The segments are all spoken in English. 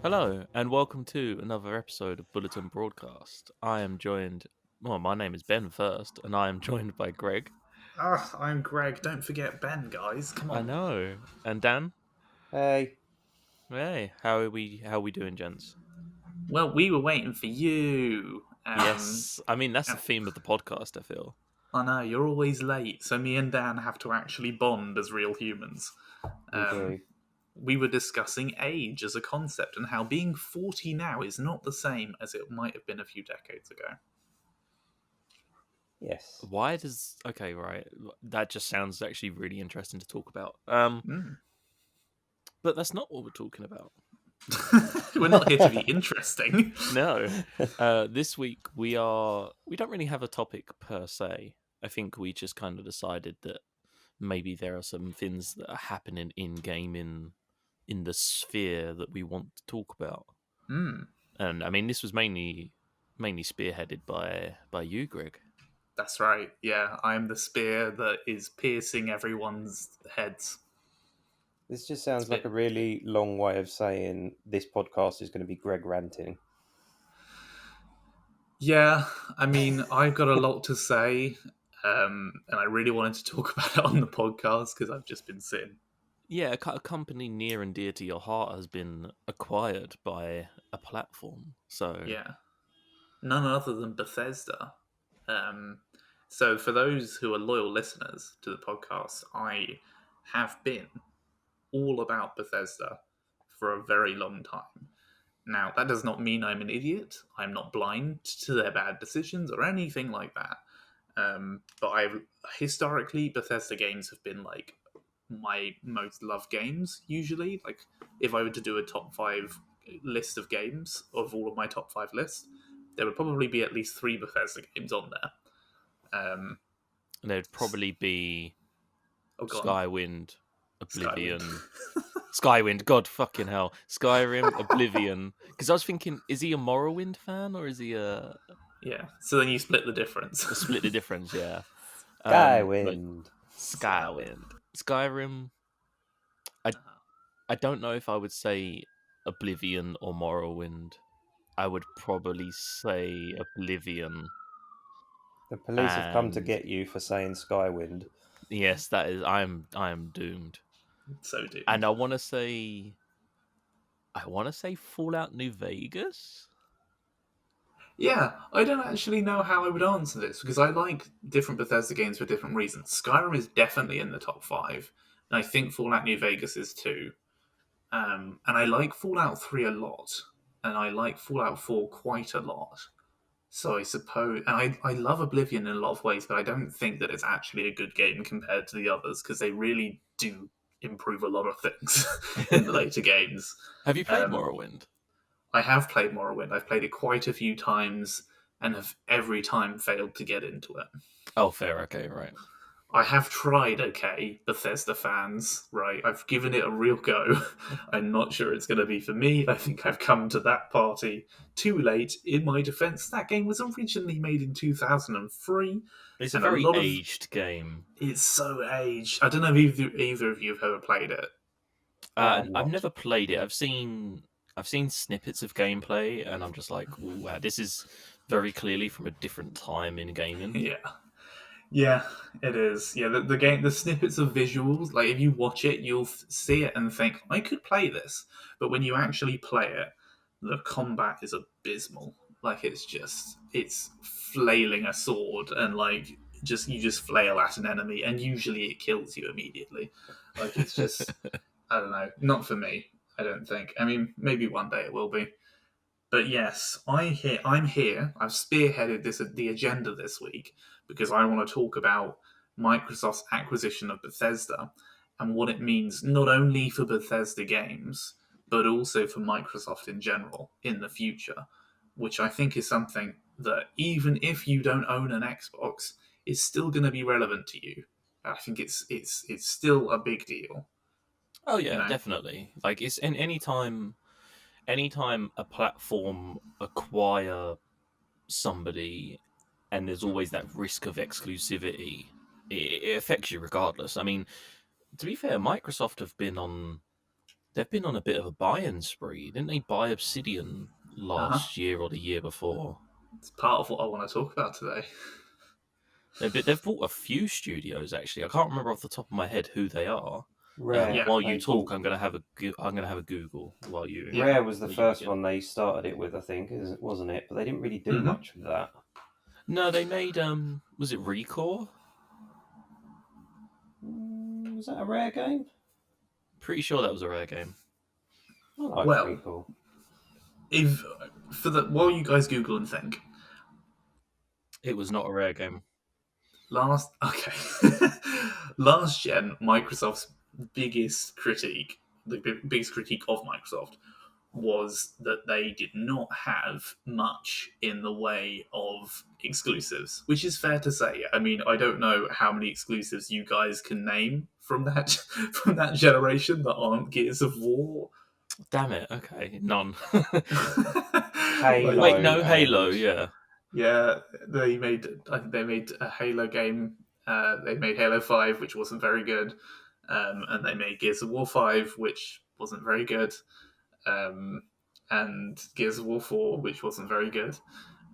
Hello, and welcome to another episode of Bulletin Broadcast. My name is Ben first, and I am joined by Greg. I'm Greg. Don't forget Ben, guys. Come I on. know, and Dan. Hey, Hey, how are we doing, gents? Well, we were waiting for you. Yes, I mean that's the theme of the podcast. I feel. I know, you're always late, so me and Dan have to actually bond as real humans. we do. We were discussing age as a concept and how being 40 now is not the same as it might have been a few decades ago. Yes. Why does okay, right? That just sounds actually really interesting to talk about. But that's not what we're talking about. We're not here to be interesting. No. This week we don't really have a topic per se. I think we just kind of decided that maybe there are some things that are happening in gaming in the sphere that we want to talk about. And I mean this was mainly spearheaded by you, Greg. That's right. Yeah, I'm the spear that is piercing everyone's heads. This just sounds like a really long way of saying this podcast is going to be Greg ranting. Yeah, I mean, I've got a lot to say, and I really wanted to talk about it on the podcast because I've just been sitting. Yeah, a company near and dear to your heart has been acquired by a platform. So Yeah, none other than Bethesda. So for those who are loyal listeners to the podcast, I have been all about Bethesda for a very long time. Now, that does not mean I'm an idiot. I'm not blind to their bad decisions or anything like that. But I've historically, Bethesda games have been like my most loved games. Usually, like if I were to do a top 5 list of games of all of my top 5 lists, there would probably be at least 3 Bethesda games on there. and there'd probably be go on. Skywind, Oblivion. Skywind, God fucking hell. Skyrim, Oblivion. Because I was thinking, is he a Morrowind fan or is he a. Yeah, so then you split the difference. Split the difference, yeah. Skywind. Skywind. Skyrim. I don't know if I would say Oblivion or Morrowind. I would probably say Oblivion. The police have come to get you for saying Skywind. Yes, that is. I am doomed. So doomed. And I want to say Fallout New Vegas. Yeah, I don't actually know how I would answer this because I like different Bethesda games for different reasons. Skyrim is definitely in the top 5, and I think Fallout New Vegas is too. And I like Fallout 3 a lot, and I like Fallout 4 quite a lot. So I suppose, and I love Oblivion in a lot of ways, but I don't think that it's actually a good game compared to the others because they really do improve a lot of things in the later games. Have you played Morrowind? I have played Morrowind. I've played it quite a few times and have every time failed to get into it. Oh, fair. Okay, right. I have tried, okay, Bethesda fans, right? I've given it a real go. I'm not sure it's going to be for me. I think I've come to that party too late. In my defense, that game was originally made in 2003. It's a very aged game. It's so aged. I don't know if either of you have ever played it. I've never played it. I've seen snippets of gameplay, and I'm just like, wow, this is very clearly from a different time in gaming. Yeah, it is. Yeah, the snippets of visuals, like if you watch it, you'll see it and think, I could play this. But when you actually play it, the combat is abysmal. Like it's flailing a sword and like you just flail at an enemy and usually it kills you immediately. Like it's just I don't know, not for me. I don't think. I mean, maybe one day it will be. But yes, I'm here. I've spearheaded the agenda this week because I want to talk about Microsoft's acquisition of Bethesda and what it means not only for Bethesda games, but also for Microsoft in general in the future, which I think is something that even if you don't own an Xbox, is still going to be relevant to you. I think it's still a big deal. Oh yeah, definitely. Like it's in anytime a platform acquire somebody and there's always that risk of exclusivity, it affects you regardless. I mean, to be fair, Microsoft have been on they've been on a bit of a buy-in spree. Didn't they buy Obsidian last year or the year before? It's part of what I want to talk about today. They've bought a few studios actually. I can't remember off the top of my head who they are. Rare. Yeah. While you They talk, bought- I'm gonna have a Google while you. Yeah. Rare was the while you first begin. one they started it with, I think, wasn't it? But they didn't really do Mhm. much with that. No, they made was it Recore? Was that a Rare game? Pretty sure that was a Rare game. I like Well, Recall. While you guys Google and think, It was not a Rare game. last gen, Microsoft's biggest critique, the biggest critique of Microsoft, was that they did not have much in the way of exclusives, which is fair to say. I mean, I don't know how many exclusives you guys can name from that from that generation that aren't Gears of War. Damn it. Okay, none. Halo. Wait, no, and- Halo. Yeah. Yeah, I think they made a Halo game. They made Halo 5, which wasn't very good. And they made Gears of War 5, which wasn't very good. And Gears of War 4, which wasn't very good.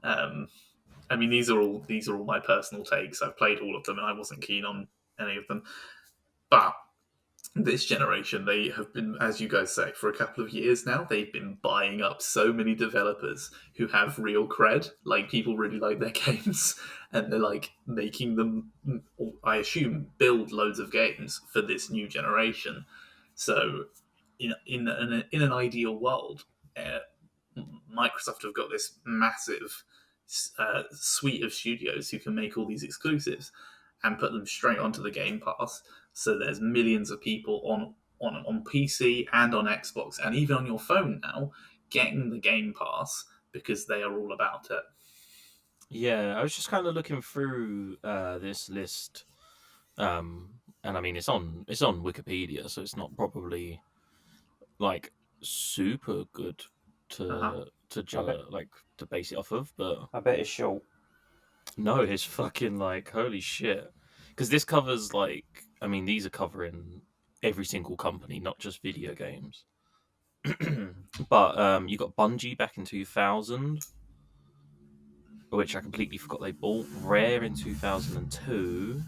I mean, these are all my personal takes. I've played all of them, and I wasn't keen on any of them. But this generation, they have been, as you guys say, for a couple of years now, they've been buying up so many developers who have real cred. Like, people really like their games, and they're like making them, I assume, build loads of games for this new generation. So, in an ideal world, Microsoft have got this massive suite of studios who can make all these exclusives and put them straight onto the Game Pass. So there's millions of people on PC and on Xbox and even on your phone now getting the Game Pass because they are all about it. Yeah, I was just kind of looking through this list, and I mean it's on Wikipedia, so it's not probably like super good Uh-huh. to base it off of, but I bet it's short. no, it's fucking like holy shit, because this covers like I mean these are covering every single company, not just video games. But you got Bungie back in 2000. Which I completely forgot they bought. Rare in 2002.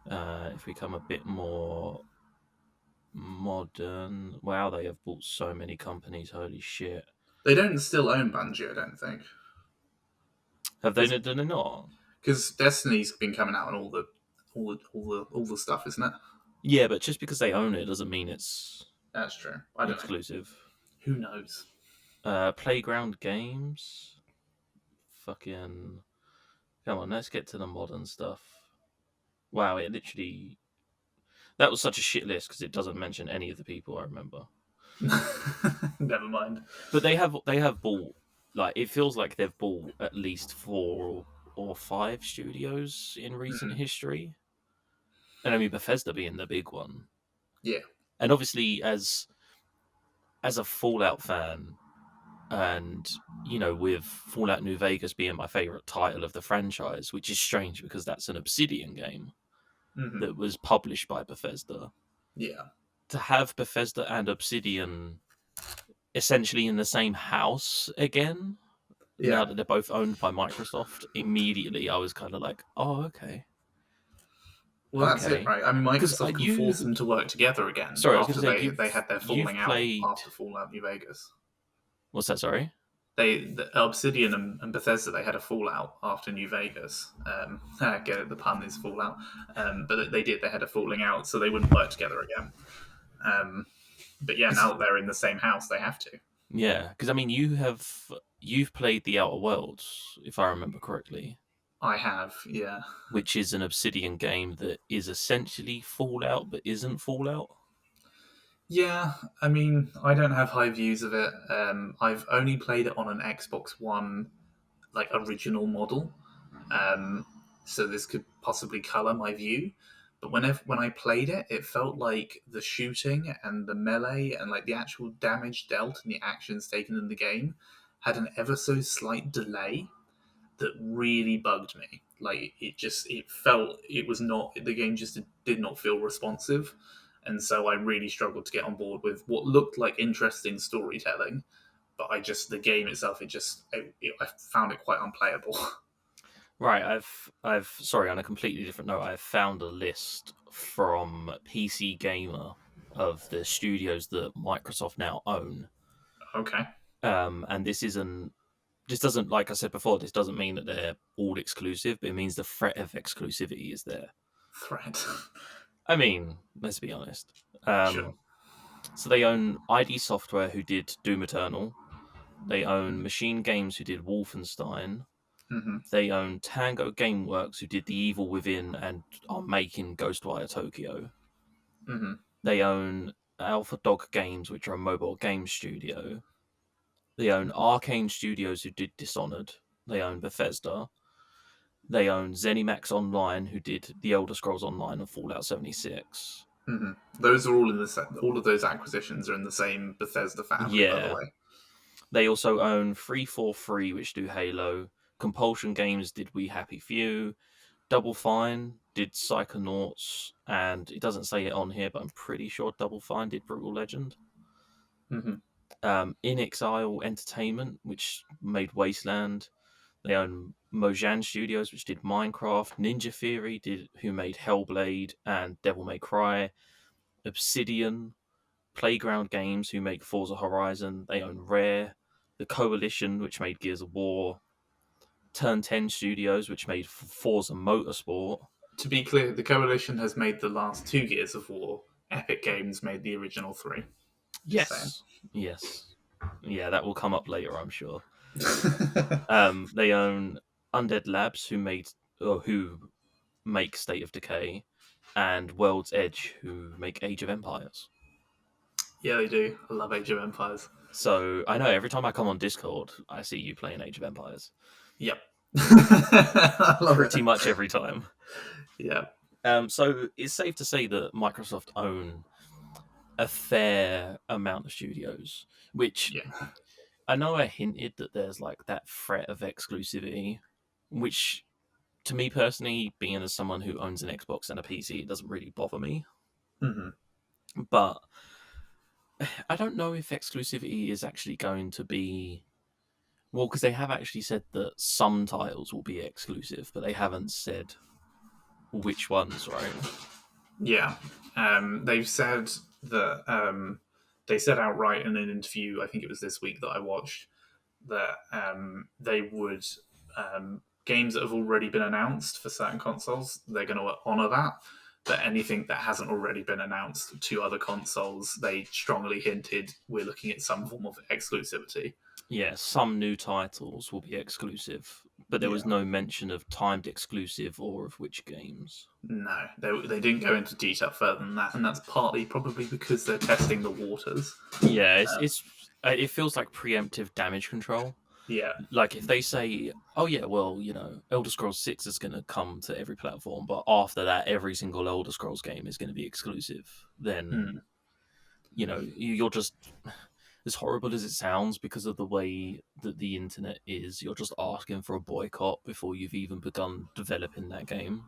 If we come a bit more modern, wow, they have bought so many companies. Holy shit! They don't still own Bungie, I don't think, Have they done it not? because Destiny's been coming out on all the stuff, isn't it? Yeah, but just because they own it doesn't mean it's That's true. I don't know. exclusive. Who knows? Playground Games. Fucking come on, let's get to the modern stuff. Wow, it literally that was such a shit list because it doesn't mention any of the people I remember. Never mind. But they have bought like it feels like they've bought at least 4 or 5 studios in recent history, and I mean Bethesda being the big one. Yeah. And obviously as a Fallout fan, and with Fallout New Vegas being my favorite title of the franchise, which is strange because that's an Obsidian game Mhm. that was published by Bethesda. Yeah. To have Bethesda and Obsidian essentially in the same house again, now that they're both owned by Microsoft, immediately I was kind of like, oh, okay. Well, that's Okay. it, right? I mean, 'Cause, Microsoft can force them to work together again Sorry, I was after gonna say, they had their falling out played- after Fallout New Vegas. What's that, sorry? The Obsidian and Bethesda, they had a fallout after New Vegas. I get it, the pun is Fallout. But they had a falling out, so they wouldn't work together again. But yeah, now that they're in the same house, they have to. Yeah, because I mean, you've played The Outer Worlds, if I remember correctly, I have, yeah. which is an Obsidian game that is essentially Fallout but isn't Fallout. Yeah, I mean, I don't have high views of it. I've only played it on an Xbox One, like original model, so this could possibly color my view. But when I played it, it felt like the shooting and the melee and like the actual damage dealt and the actions taken in the game had an ever so slight delay that really bugged me. Like it felt it was not the game just did not feel responsive. And so I really struggled to get on board with what looked like interesting storytelling, but the game itself, I found it quite unplayable. Right, I've sorry, on a completely different note, I've found a list from PC Gamer of the studios that Microsoft now own. Okay. And this doesn't, like I said before, this doesn't mean that they're all exclusive, but it means the threat of exclusivity is there. Threat. I mean, let's be honest. Sure. So they own ID Software, who did Doom Eternal. They own Machine Games, who did Wolfenstein. Mm-hmm. They own Tango Gameworks, who did The Evil Within and are making Ghostwire Tokyo. Mm-hmm. They own Alpha Dog Games, which are a mobile game studio. They own Arcane Studios, who did Dishonored. They own Bethesda. They own ZeniMax Online, who did The Elder Scrolls Online and Fallout 76. Mm-hmm. Those are all all of those acquisitions are in the same Bethesda family, by the Yeah. way. They also own 343, which do Halo. Compulsion Games did We Happy Few. Double Fine did Psychonauts, and it doesn't say it on here, but I'm pretty sure Double Fine did Brutal Legend. Mm-hmm. In Exile Entertainment, which made Wasteland. They own Mojang Studios, which did Minecraft. Ninja Theory who made Hellblade and Devil May Cry. Obsidian, Playground Games, who make Forza Horizon. They own Rare. The Coalition, which made Gears of War. Turn 10 Studios, which made Forza Motorsport. To be clear, the Coalition has made the last 2 Gears of War. Epic Games made the original 3. Yes. Yes. Yeah, that will come up later, I'm sure. They own Undead Labs, who make State of Decay, and World's Edge, who make Age of Empires. Yeah, they do. I love Age of Empires. So I know every time I come on Discord, I see you playing Age of Empires. Yep. Pretty much every time. Yeah. So it's safe to say that Microsoft own a fair amount of studios, which I know I hinted that there's like that threat of exclusivity, which to me personally, being as someone who owns an Xbox and a PC, it doesn't really bother me. Mm-hmm. But I don't know if exclusivity is actually going to be... Well, because they have actually said that some titles will be exclusive, but they haven't said which ones, right? Yeah. They've said that... they said outright in an interview, I think it was this week that I watched, that they would... games that have already been announced for certain consoles, they're going to honour that. But anything that hasn't already been announced to other consoles, they strongly hinted we're looking at some form of exclusivity. Yeah, some new titles will be exclusive, but there was no mention of timed exclusive or of which games. No, they didn't go into detail further than that, and that's partly probably because they're testing the waters. Yeah, it feels like preemptive damage control. Yeah. Like if they say, oh yeah, well, Elder Scrolls 6 is going to come to every platform, but after that, every single Elder Scrolls game is going to be exclusive, then, you're just, as horrible as it sounds, because of the way that the internet is, you're just asking for a boycott before you've even begun developing that game.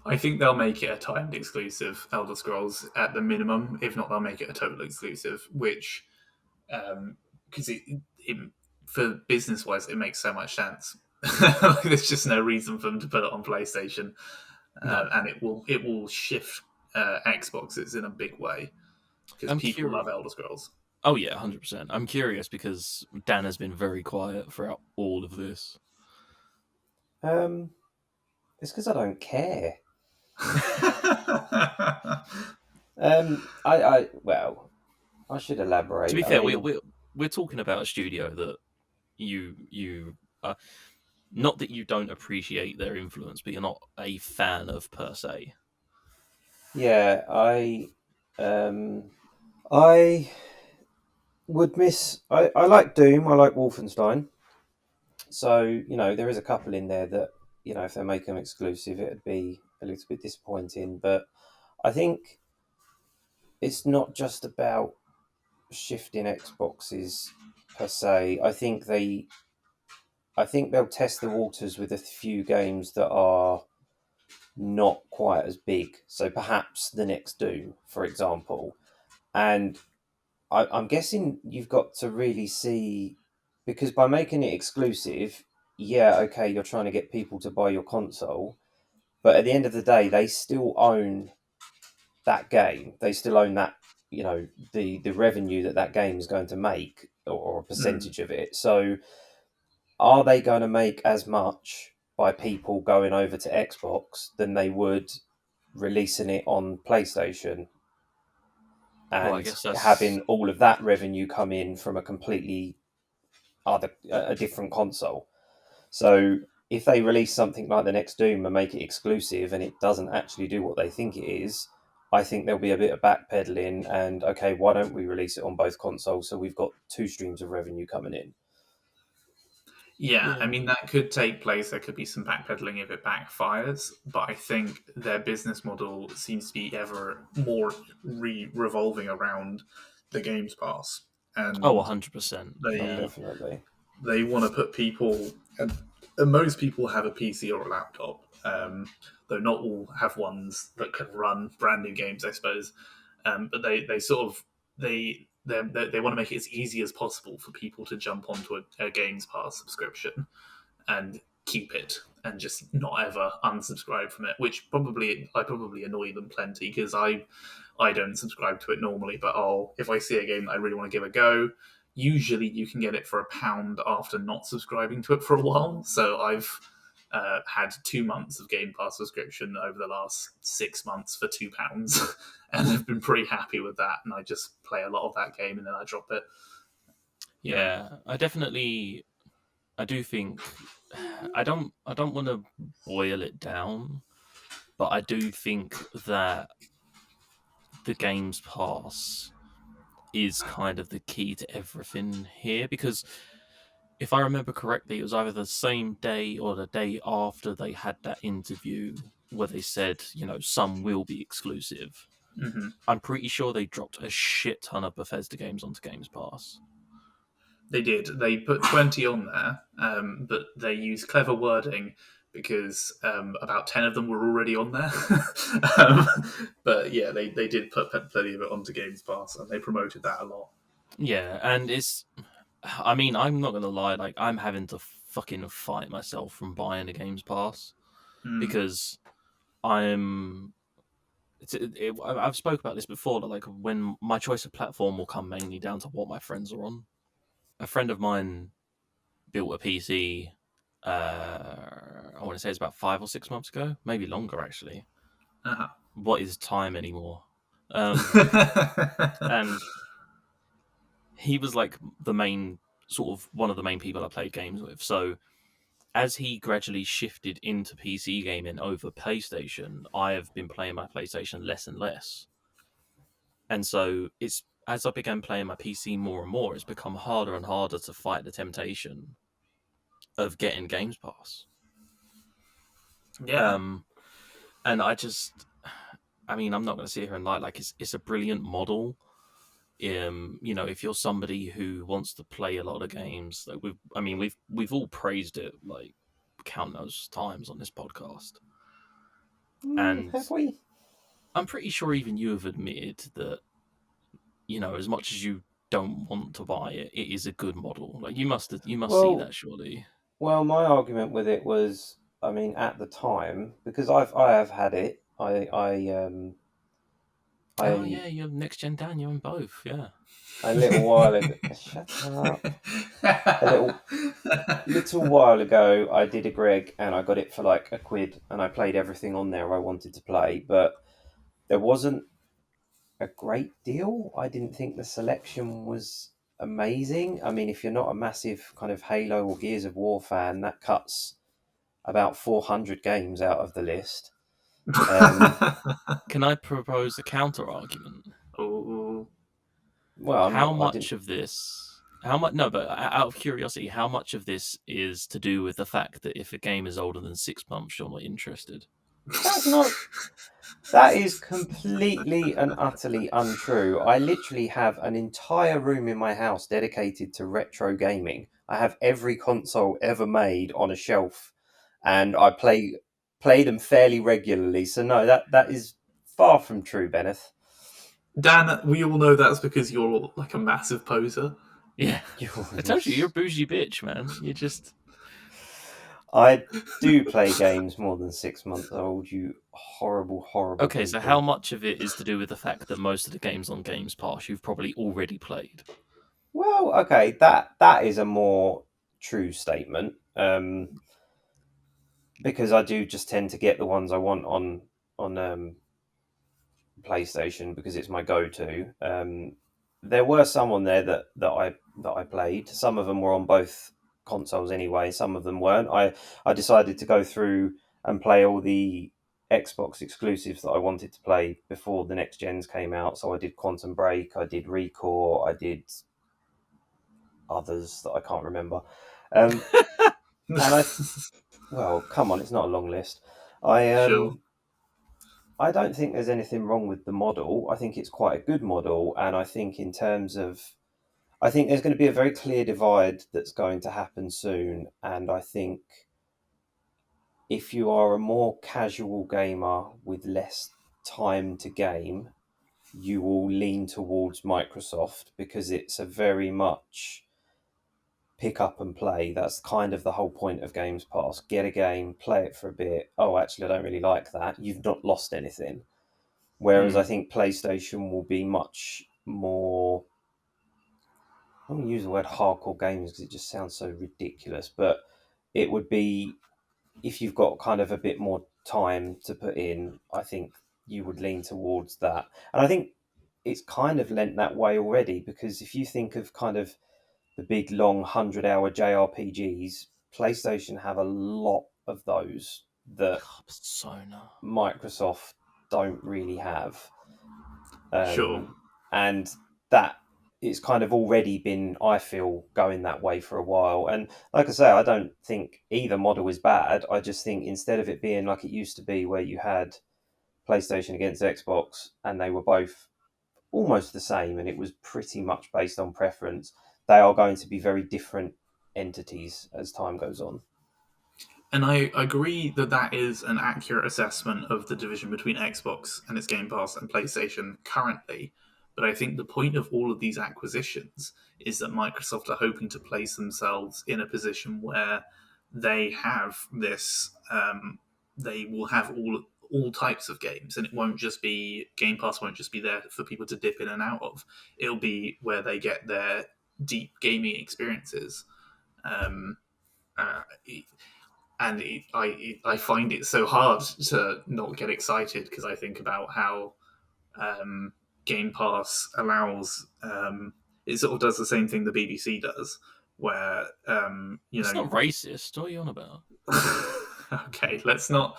I think they'll make it a timed exclusive Elder Scrolls at the minimum. If not, they'll make it a total exclusive, which, because for business-wise, it makes so much sense. There's just no reason for them to put it on PlayStation, and it will shift Xboxes in a big way because people love Elder Scrolls. Oh yeah, 100%. I'm curious because Dan has been very quiet throughout all of this. It's because I don't care. I should elaborate. To be fair, we're talking about a studio that you not that you don't appreciate their influence, but you're not a fan of per se. Yeah, I would miss. I like Doom. I like Wolfenstein. So there is a couple in there that if they make them exclusive, it'd be a little bit disappointing. But I think it's not just about shifting Xboxes per se. I think they'll test the waters with a few games that are not quite as big. So perhaps the next Doom, for example. And I'm guessing you've got to really see, because by making it exclusive, yeah, okay, you're trying to get people to buy your console, but at the end of the day, they still own that game. They still own that, the revenue that game is going to make, or a Mm. percentage of it. So are they going to make as much by people going over to Xbox than they would releasing it on PlayStation Well, I and guess that's having all of that revenue come in from a completely a different console? So if they release something like the next Doom and make it exclusive and it doesn't actually do what they think it is, I think there'll be a bit of backpedaling and, okay, why don't we release it on both consoles so we've got two streams of revenue coming in? Yeah, I yeah. mean, that could take place. There could be some backpedaling if it backfires, but I think their business model seems to be ever more revolving around the Games Pass. Oh, And 100%. Oh, Yeah. definitely. they want to put people, and most people have a PC or a laptop, though not all have ones that can run brand new games, I suppose. But they sort of they want to make it as easy as possible for people to jump onto a Games Pass subscription and keep it and just not ever unsubscribe from it. Which probably annoy them plenty because I don't subscribe to it normally, but if I see a game that I really want to give a go, usually you can get it for £1 after not subscribing to it for a while. So I've had 2 months of Game Pass subscription over the last 6 months for £2, and I've been pretty happy with that. And I just play a lot of that game and then I drop it. Yeah. I do think I don't want to boil it down, but I do think that the Games Pass is kind of the key to everything here because if I remember correctly, it was either the same day or the day after they had that interview where they said, some will be exclusive. Mm-hmm. I'm pretty sure they dropped a shit ton of Bethesda games onto Games Pass. They did. They put 20 on there, but they used clever wording because about 10 of them were already on there. um, but yeah, they did put plenty of it onto Games Pass and they promoted that a lot. Yeah, and I'm not going to lie, like, I'm having to fucking fight myself from buying a Games Pass Mm. because I'm. I've spoke about this before, that like when my choice of platform will come mainly down to what my friends are on. A friend of mine built a PC. I want to say it's about 5 or 6 months ago, maybe longer actually. Uh-huh. What is time anymore? And he was like the main sort of one of the main people I played games with. So as he gradually shifted into PC gaming over PlayStation, I have been playing my PlayStation less and less. And so it's as I began playing my PC more and more, it's become harder and harder to fight the temptation of getting Games Pass. Yeah. Um, and I'm not going to sit here and lie. Like it's a brilliant model. If you're somebody who wants to play a lot of games, like we've all praised it like countless times on this podcast, and Have we? I'm pretty sure even you have admitted that as much as you don't want to buy it, it is a good model. Like you must see Well, that surely. well, my argument with it was, I mean, at the time, because I have had it. Oh I yeah, you're next gen Dan. You're in both. Yeah. a little while ago. Shut up. A little while ago, I did a Greg and I got it for like £1, and I played everything on there I wanted to play, but there wasn't a great deal. I didn't think the selection was amazing. I mean, if you're not a massive kind of Halo or Gears of War fan, that cuts about 400 games out of the list. Can I propose a counter argument? Oh, Well, I'm How not. I much didn't. of this? How much? No, but out of curiosity, how much of this is to do with the fact that if a game is older than 6 months, you're not interested? That's not. That is completely and utterly untrue. I literally have an entire room in my house dedicated to retro gaming. I have every console ever made on a shelf, and I play play them fairly regularly. So no, that is far from true, Benneth. Dan, we all know that's because you're like a massive poser. Yeah, I told you, you're a bougie bitch, man. You just... I do play games more than 6 months old. You horrible, horrible. Okay, so people. how much of it is to do with the fact that most of the games on Games Pass you've probably already played? Well, okay, that is a more true statement. Because I do just tend to get the ones I want on PlayStation because it's my go-to. There were some on there that I played. Some of them were on both consoles anyway. Some of them weren't. I decided to go through and play all the Xbox exclusives that I wanted to play before the next gens came out. So I did Quantum Break, I did Recore, I did others that I can't remember. And well, come on, it's not a long list. Sure. I don't think there's anything wrong with the model. I think it's quite a good model, and I think in terms of, I think there's going to be a very clear divide that's going to happen soon, and I think if you are a more casual gamer with less time to game, you will lean towards Microsoft because it's a very much pick up and play. That's kind of the whole point of Games Pass. Get a game, play it for a bit. Oh, actually, I don't really like that. You've not lost anything. Whereas I think PlayStation will be much more. I don't use the word hardcore games because it just sounds so ridiculous, but it would be if you've got kind of a bit more time to put in. I think you would lean towards that, and I think it's kind of lent that way already because if you think of kind of the big long 100-hour JRPGs, PlayStation have a lot of those that Persona. Microsoft don't really have. Sure. And that it's kind of already been, I feel, going that way for a while. And like I say, I don't think either model is bad. I just think instead of it being like it used to be, where you had PlayStation against Xbox and they were both almost the same and it was pretty much based on preference, they are going to be very different entities as time goes on. And I agree that that is an accurate assessment of the division between Xbox and its Game Pass and PlayStation currently. But I think the point of all of these acquisitions is that Microsoft are hoping to place themselves in a position where they have this. They will have all types of games, and it won't just be Game Pass. Won't just be there for people to dip in and out of. It'll be where they get their deep gaming experiences. Um, uh, and I find it so hard to not get excited because I think about how Game Pass allows it sort of does the same thing the BBC does, where It's not racist. What are you on about? Okay, let's not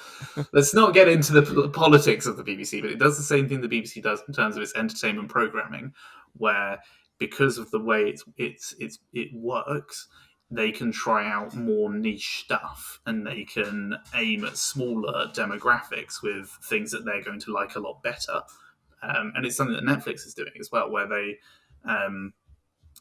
get into the politics of the BBC, but it does the same thing the BBC does in terms of its entertainment programming, where because of the way it works, they can try out more niche stuff and they can aim at smaller demographics with things that they're going to like a lot better. And it's something that Netflix is doing as well, where they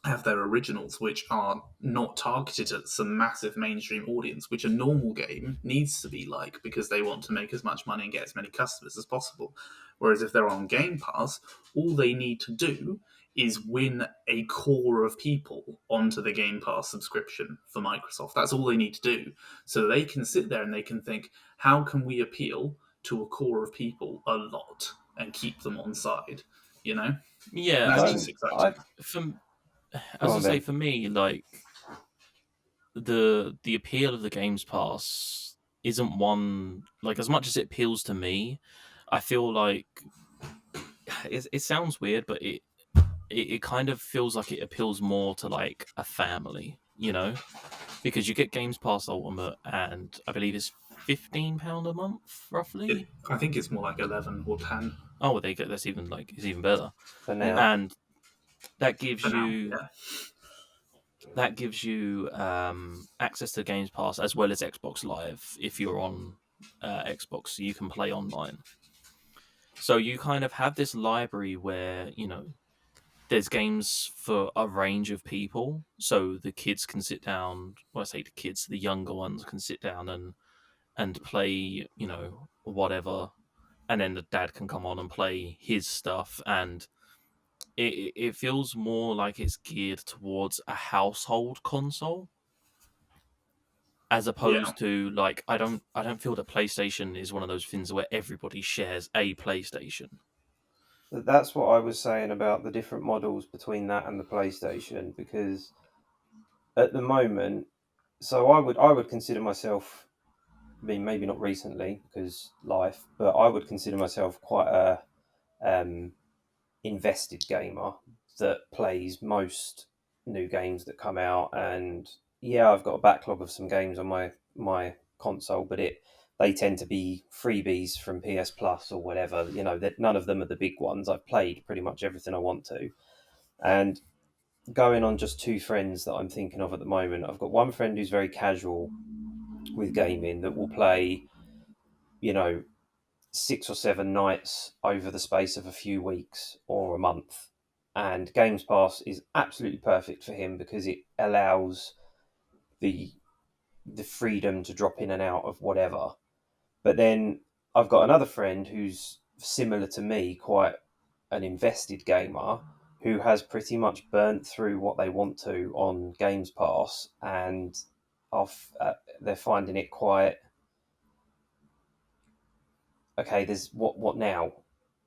have their originals, which are not targeted at some massive mainstream audience, which a normal game needs to be like because they want to make as much money and get as many customers as possible. Whereas if they're on Game Pass, all they need to do is win a core of people onto the Game Pass subscription for Microsoft. That's all they need to do. So they can sit there and they can think, how can we appeal to a core of people a lot and keep them on side? You know? Yeah, That's I just mean, exciting. as I say, for me, like the appeal of the Games Pass isn't one like as much as it appeals to me. I feel like it sounds weird, but it kind of feels like it appeals more to like a family, you know, because you get Games Pass Ultimate, and I believe it's £15 a month, roughly. I think it's more like 11 or 10 Oh, well, there you go. That's even like it's even better, For now. and that gives for now. you Yeah. access to Games Pass as well as Xbox Live if you're on Xbox, so you can play online. So you kind of have this library where there's games for a range of people. So the kids can sit down. Well, I say the kids, the younger ones can sit down and and play, whatever, and then the dad can come on and play his stuff, and it feels more like it's geared towards a household console as Yeah, opposed to like I don't feel that PlayStation is one of those things where everybody shares a PlayStation. That's what I was saying about the different models between that and the PlayStation, because at the moment, so I would consider myself, I mean, maybe not recently because life, but I would consider myself quite a um, invested gamer that plays most new games that come out. And yeah, I've got a backlog of some games on my console, but they tend to be freebies from PS Plus or whatever. That none of them are the big ones. I've played pretty much everything I want to, and going on just two friends that I'm thinking of at the moment. I've got one friend who's very casual with gaming that will play, you know, 6 or 7 nights over the space of a few weeks or a month. And Games Pass is absolutely perfect for him because it allows the the freedom to drop in and out of whatever. But then I've got another friend who's similar to me, quite an invested gamer, who has pretty much burnt through what they want to on Games Pass, and off they're finding it quite okay. There's what now?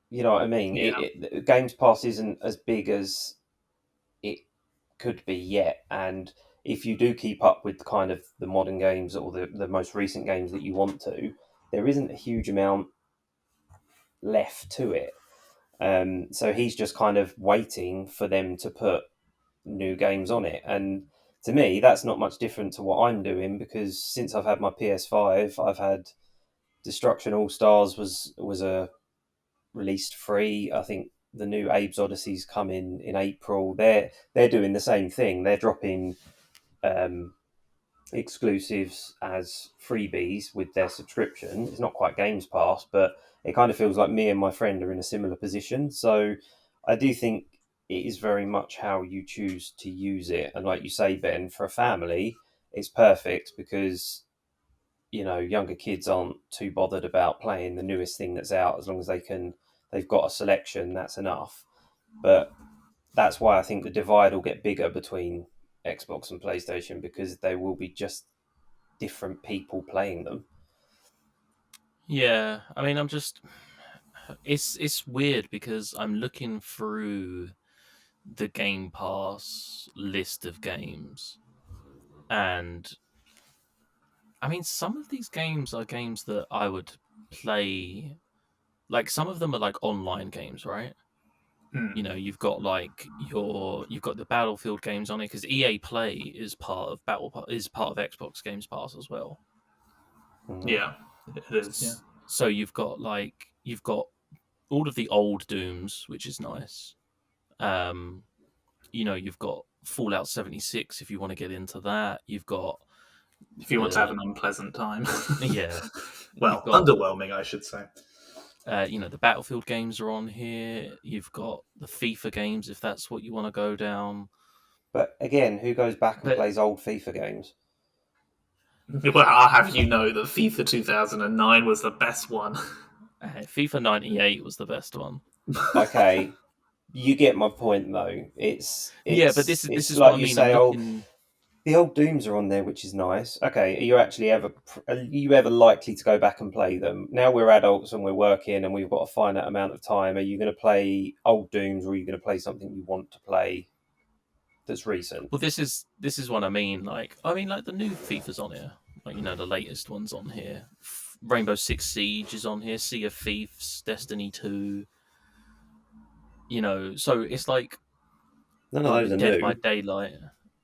You know what I mean? yeah, Games Pass isn't as big as it could be yet, and if you do keep up with kind of the modern games or the most recent games that you want to, there isn't a huge amount left to it. So he's just kind of waiting for them to put new games on it. And to me, that's not much different to what I'm doing, because since I've had my PS5, I've had Destruction All Stars was a released free. I think the new Abe's Odyssey's come in April. They're doing the same thing. They're dropping um, exclusives as freebies with their subscription. It's not quite Games Pass, but it kind of feels like me and my friend are in a similar position. So I do think it is very much how you choose to use it. And like you say, Ben, for a family, it's perfect because younger kids aren't too bothered about playing the newest thing that's out, as long as they've got a selection, that's enough. But that's why I think the divide will get bigger between Xbox and PlayStation, because they will be just different people playing them. Yeah, I mean, it's weird because I'm looking through the Game Pass list of games, and I mean, some of these games are games that I would play. Like some of them are like online games, right? mm, You've got the Battlefield games on it because EA Play is part of is part of Xbox Games Pass as well. Mm-hmm. yeah. It is. Yeah, So you've got all of the old Dooms, which is nice. Um, you've got Fallout 76 if you want to get into that. You've got if you want to have the an unpleasant time. yeah, you've Well, got underwhelming, I should say. the Battlefield games are on here. You've got the FIFA games if that's what you want to go down. But again, who goes back and But plays old FIFA games? Well, I'll have you know that FIFA 2009 was the best one. FIFA 98 was the best one. Okay, you get my point though. Yeah, but this It's is what like I you mean. I'm say, oh, looking. the old Dooms are on there, which is nice. Okay, are you ever likely to go back and play them? Now we're adults and we're working and we've got a finite amount of time. Are you going to play old Dooms, or are you going to play something you want to play that's recent? Well, this is what I mean. Like the new FIFA's on here. Like the latest ones on here. Rainbow Six Siege is on here. Sea of Thieves, Destiny 2. So it's like None of those are Dead by new. Daylight.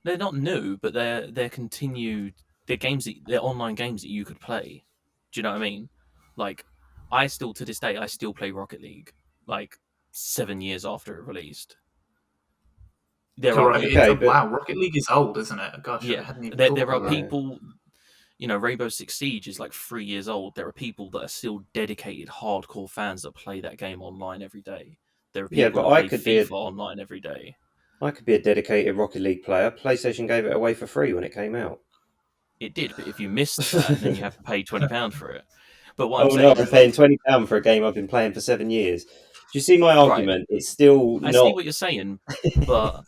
They're not new, but they're continued. They're online games that you could play. Do you know what I mean? Like I still to this day I still play Rocket League. Like 7 years after it released. There are Right. Okay, people. but Wow, Rocket League is old, isn't it? Gosh, I Yeah, hadn't even thought there are about that. yeah, people. Rainbow Six Siege is like 3 years old. There are people that are still dedicated, hardcore fans that play that game online every day. There are yeah, people but that play FIFA online every day. I could be a dedicated Rocket League player. PlayStation gave it away for free when it came out. It did, but if you missed that, then you have to pay £20 for it. But what I'm Oh no, saying I'm is, paying like, £20 for a game I've been playing for 7 years. Do you see my right, argument? It's still I see not. what you're saying, but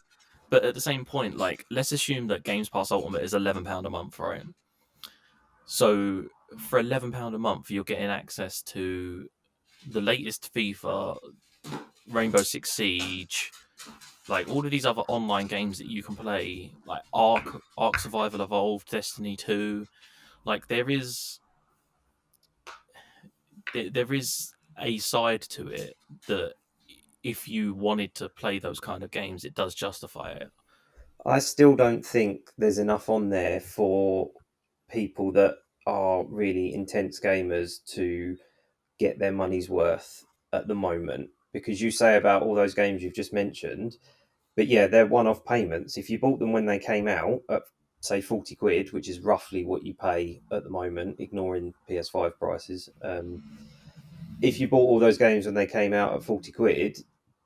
at the same point, like, let's assume that Games Pass Ultimate is £11 a month, right? So for £11 a month, you're getting access to the latest FIFA, Rainbow Six Siege, like all of these other online games that you can play, like Ark Survival Evolved, Destiny 2. Like there is a side to it that if you wanted to play those kind of games, it does justify it. I still don't think there's enough on there for people that are really intense gamers to get their money's worth at the moment. Because you say about all those games you've just mentioned, but yeah, they're one-off payments. If you bought them when they came out at say 40 quid, which is roughly what you pay at the moment, ignoring PS5 prices. If you bought all those games when they came out at 40 quid,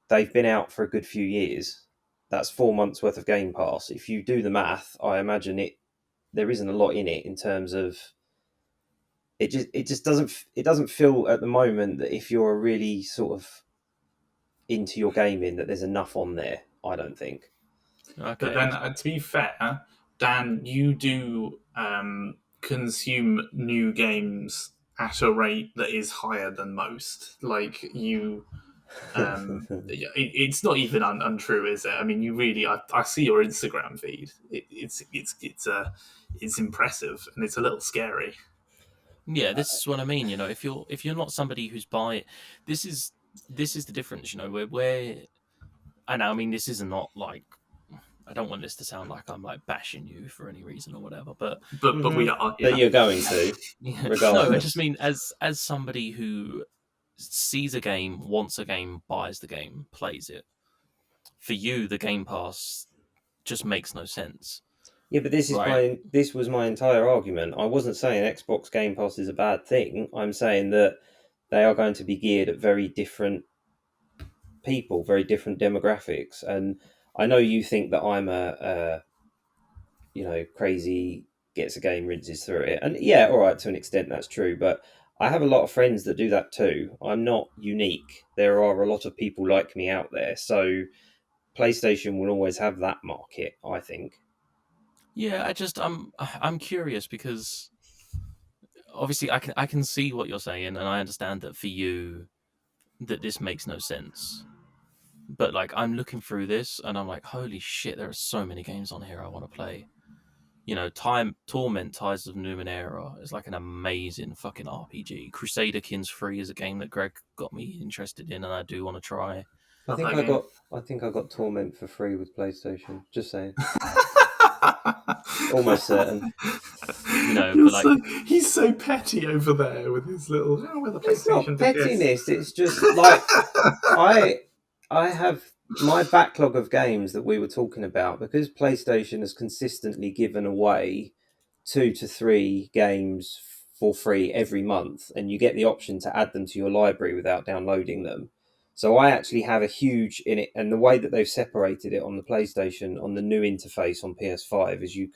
they've been out for a good few years. That's 4 months worth of Game Pass. If you do the math, I imagine there isn't a lot in it in terms of it doesn't feel at the moment that if you're really sort of into your gaming that there's enough on there. I don't think. But Okay. then, to be fair, Dan, you do consume new games at a rate that is higher than most. Like you, it's not even untrue, is it? I mean, you really, I see your Instagram feed. It's impressive and it's a little scary. Yeah, this is what I mean. If you're not somebody who's buying, this is the difference. Where and I mean, this is not like, I don't want this to sound like I'm like bashing you for any reason or whatever, but But we are, But yeah. you're going to, yeah, no, I just regardless. mean as somebody who sees a game, wants a game, buys the game, plays it. For you, the Game Pass just makes no sense, Yeah, but right? this was my entire argument. I wasn't saying Xbox Game Pass is a bad thing. I'm saying that they are going to be geared at very different people, very different demographics. And I know you think that I'm a crazy gets a game, rinses through it, and yeah, all right, to an extent that's true. But I have a lot of friends that do that too. I'm not unique. There are a lot of people like me out there. So PlayStation will always have that market, I think. Yeah, I'm curious because obviously I can see what you're saying, and I understand that for you that this makes no sense. But like I'm looking through this and I'm like, holy shit, there are so many games on here I want to play. Time Torment Ties of Numenera is like an amazing fucking RPG. Crusader Kings 3 is a game that Greg got me interested in and I do want to try. I Love think that I game. got I think I got Torment for free with PlayStation. Just saying. Almost certain. You're But like, so he's so petty over there with his little where the It's not PlayStation disc. pettiness. It's just like I I have my backlog of games that we were talking about because PlayStation has consistently given away 2 to 3 games for free every month, and you get the option to add them to your library without downloading them. So I actually have a huge in it, and the way that they've separated it on the PlayStation on the new interface on PS5 is you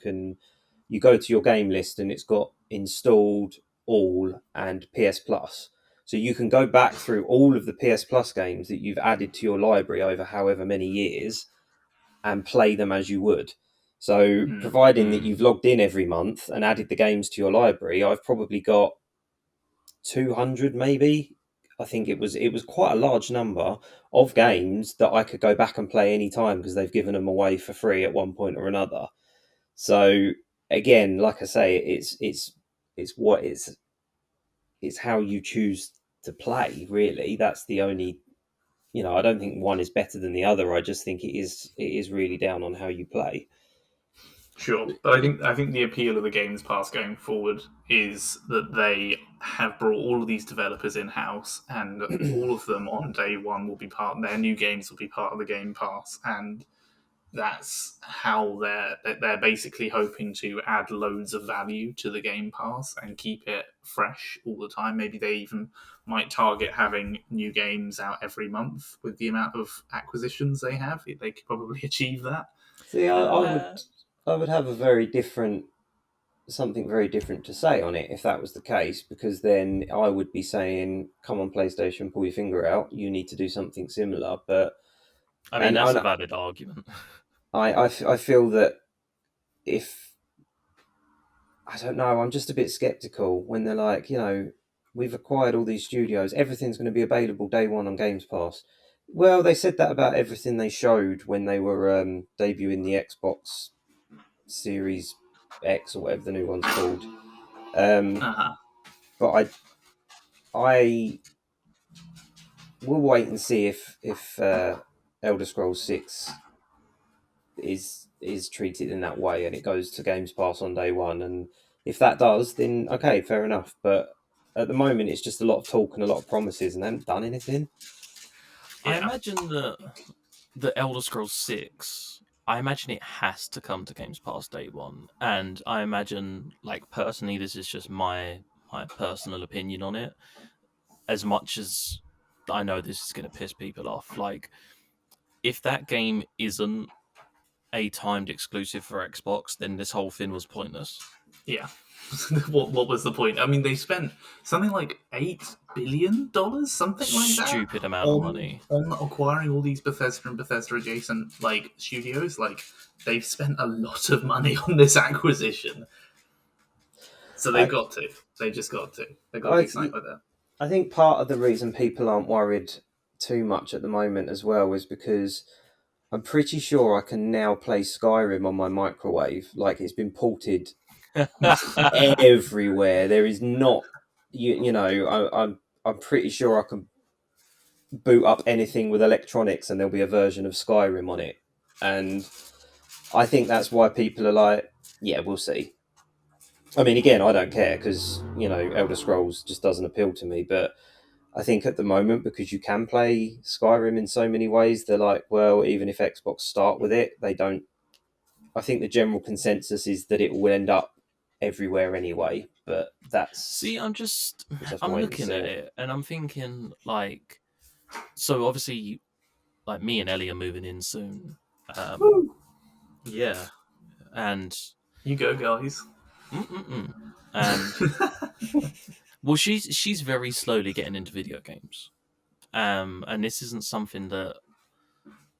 go to your game list and it's got installed, all, and PS Plus. So you can go back through all of the PS Plus games that you've added to your library over however many years and play them as you would. So, Mm. providing that you've logged in every month and added the games to your library, I've probably got 200 maybe. I think it was quite a large number of games that I could go back and play any time because they've given them away for free at one point or another. So again, like I say, it's what it's how you choose to play. Really, that's the only. I don't think one is better than the other. I just think it is really down on how you play. Sure, but I think the appeal of the Games Pass going forward is that they have brought all of these developers in house, and all of them on day one will be part. Their new games will be part of the Game Pass, and that's how they're basically hoping to add loads of value to the Game Pass and keep it fresh all the time. Maybe they even might target having new games out every month with the amount of acquisitions they have. They could probably achieve that. See, I Um, would I would have a very different something very different to say on it if that was the case, because then I would be saying, "Come on, PlayStation, pull your finger out. You need to do something similar." But I mean, and that's a I valid argument. I feel that if I don't know, I'm just a bit skeptical when they're like, we've acquired all these studios, everything's going to be available day one on Games Pass. Well, they said that about everything they showed when they were debuting the Xbox Series X or whatever the new one's called. Uh-huh. But I will wait and see if Elder Scrolls 6 is treated in that way and it goes to Games Pass on day one. And if that does, then okay, fair enough. But at the moment, it's just a lot of talk and a lot of promises, and they haven't done anything. I Yeah. imagine that the Elder Scrolls 6, I imagine it has to come to Games Pass day one. And I imagine, like, personally, this is just my personal opinion on it. As much as I know this is going to piss people off, like, if that game isn't a timed exclusive for Xbox, then this whole thing was pointless. Yeah. What was the point? I mean, they spent something like $8 billion, something like that, Stupid amount of on money. acquiring all these Bethesda and Bethesda adjacent like studios. Like, they've spent a lot of money on this acquisition, so they've I, got to. They just got to. They got to I, do something with it. I think part of the reason people aren't worried too much at the moment as well is because I'm pretty sure I can now play Skyrim on my microwave. Like it's been ported everywhere. There is not, I'm pretty sure I can boot up anything with electronics and there'll be a version of Skyrim on it. And I think that's why people are like, yeah, we'll see. I mean, again, I don't care because, Elder Scrolls just doesn't appeal to me. But I think at the moment, because you can play Skyrim in so many ways, they're like, well, even if Xbox start with it, they don't. I think the general consensus is that it will end up everywhere anyway. But that's. See, We'll just have to I'm wait and looking at see. it and I'm thinking, like, so obviously, like, me and Ellie are moving in soon. Yeah. And, You go, guys. and, well, she's very slowly getting into video games. And this isn't something that,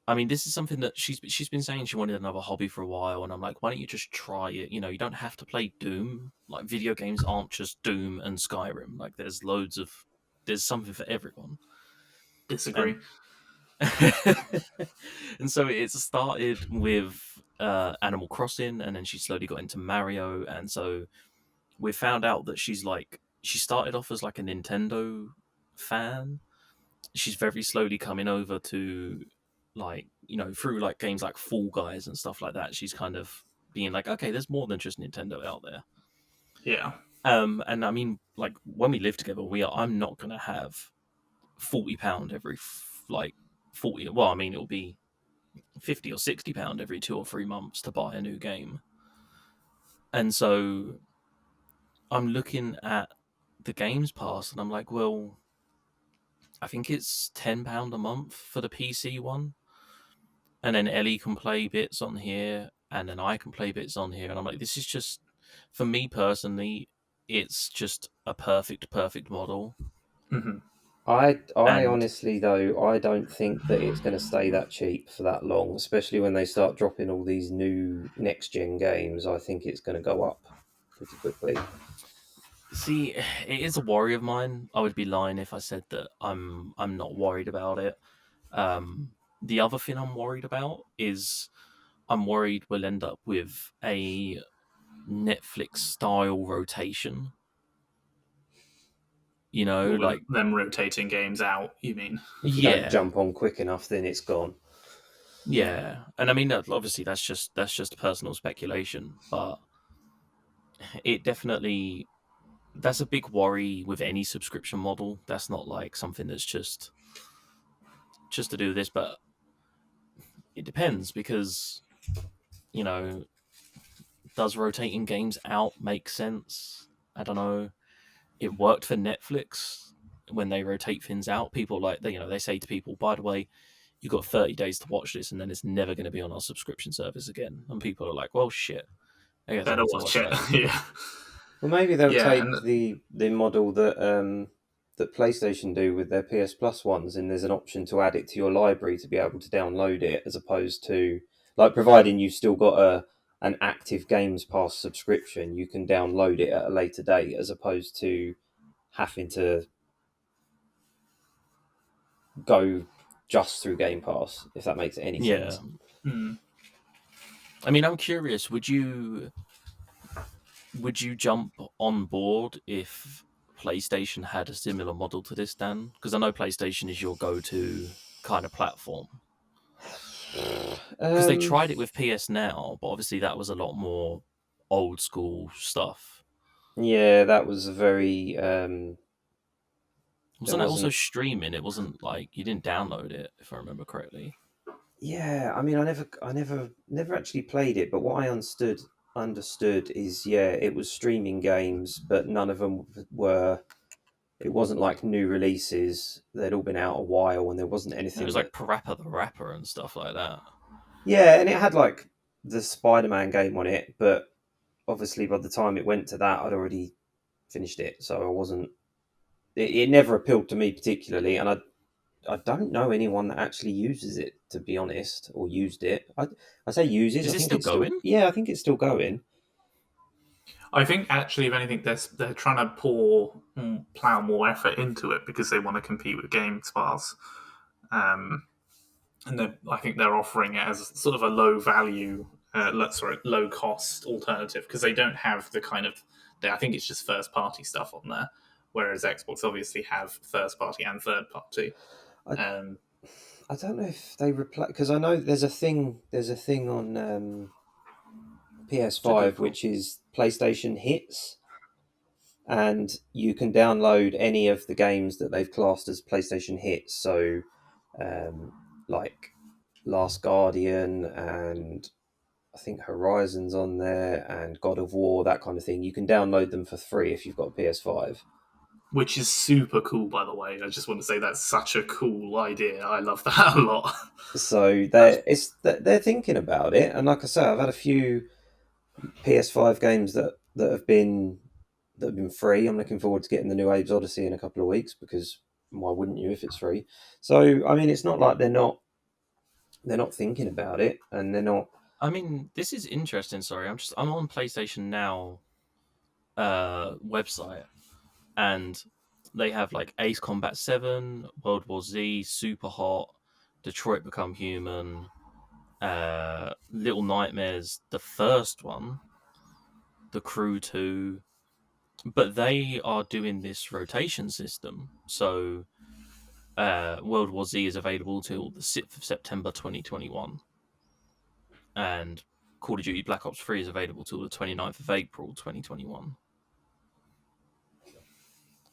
I mean, this is something that she's been saying she wanted another hobby for a while, and I'm like, why don't you just try it? You know, you don't have to play Doom. Like, video games aren't just Doom and Skyrim. Like, there's something for everyone. Disagree. And so it started with Animal Crossing, and then she slowly got into Mario, and so we found out that she started off as like a Nintendo fan. She's very slowly coming over to, like, through like games like Fall Guys and stuff like that. She's kind of being like, okay, there's more than just Nintendo out there. Yeah. And I mean, like, when we live together, I'm not gonna have £40 every 40. Well, I mean, it'll be £50 or £60 every 2 or 3 months to buy a new game. And so I'm looking at the Games Pass, and I'm like, well, I think it's £10 a month for the PC one, and then Ellie can play bits on here, and then I can play bits on here, and I'm like, this is just, for me personally, it's just a perfect model. Mm-hmm. I And honestly though I don't think that it's going to stay that cheap for that long, especially when they start dropping all these new next gen games. I think it's going to go up pretty quickly. see, it is a worry of mine. I would be lying if I said that I'm not worried about it. The other thing I'm worried about is I'm worried we'll end up with a Netflix style rotation. Like, them rotating games out, you mean? If you don't jump on quick enough, then it's gone. Yeah, and I mean, obviously that's just personal speculation, but it definitely, that's a big worry with any subscription model. That's not like something that's just to do this, but it depends because, does rotating games out make sense? I don't know. It worked for Netflix when they rotate things out. People they say to people, by the way, you've got 30 days to watch this, and then it's never going to be on our subscription service again. And people are like, well, shit. I guess I'll better have to watch watch it. that. Yeah, Well, maybe they'll yeah, take and the model that PlayStation do with their PS Plus ones, and there's an option to add it to your library to be able to download it, as opposed to like providing you've still got an active Games Pass subscription, you can download it at a later date, as opposed to having to go just through Game Pass, if that makes any Yeah. sense. mm, I mean, I'm curious. Would you jump on board if PlayStation had a similar model to this, Dan? Because I know PlayStation is your go-to kind of platform. Because they Um, tried it with PS Now, but obviously that was a lot more old school stuff. yeah, that was a very there Wasn't that also wasn't. streaming? It wasn't like you didn't download it, if I remember correctly. Yeah, I mean, never actually played it, but what I understood is, yeah, it was streaming games, but none of them were. It wasn't like new releases; they'd all been out a while, and there wasn't It anything was that. like Parappa the Rapper and stuff like that. Yeah, and it had like the Spider-Man game on it, but obviously by the time it went to that, I'd already finished it, so I wasn't. It never appealed to me particularly, and I don't know anyone that actually uses it, to be honest, or used it. I say uses. Is I it think still it's still. going? Yeah, I think it's still going. I think actually, if anything, they're trying to plow more effort into it because they want to compete with Game Pass. And I think they're offering it as sort of a low value, low cost alternative because they don't have the kind of. I think it's just first party stuff on there, whereas Xbox obviously have first party and third party. I, Um, I don't know if they replace, because I know there's a thing. There's a thing on To PS5 Google. which is PlayStation Hits, and you can download any of the games that they've classed as PlayStation Hits. So, like Last Guardian, and I think Horizon's on there, and God of War, that kind of thing. You can download them for free if you've got a PS5. which is super cool, by the way. I just want to say that's such a cool idea. I love that a lot. So That's they're thinking about it, and like I say, I've had a few PS5 games that have been free. I'm looking forward to getting the new Abe's Odyssey in a couple of weeks, because why wouldn't you if it's free? So I mean, it's not like they're not thinking about it, and they're not. I mean, this is interesting. Sorry, I'm on PlayStation Now website, and they have like Ace Combat 7, World War Z, Super Hot, Detroit Become Human, Little Nightmares, the first one, The Crew 2, but they are doing this rotation system. So World War Z is available till the 6th of September 2021, and Call of Duty Black Ops 3 is available till the 29th of April 2021.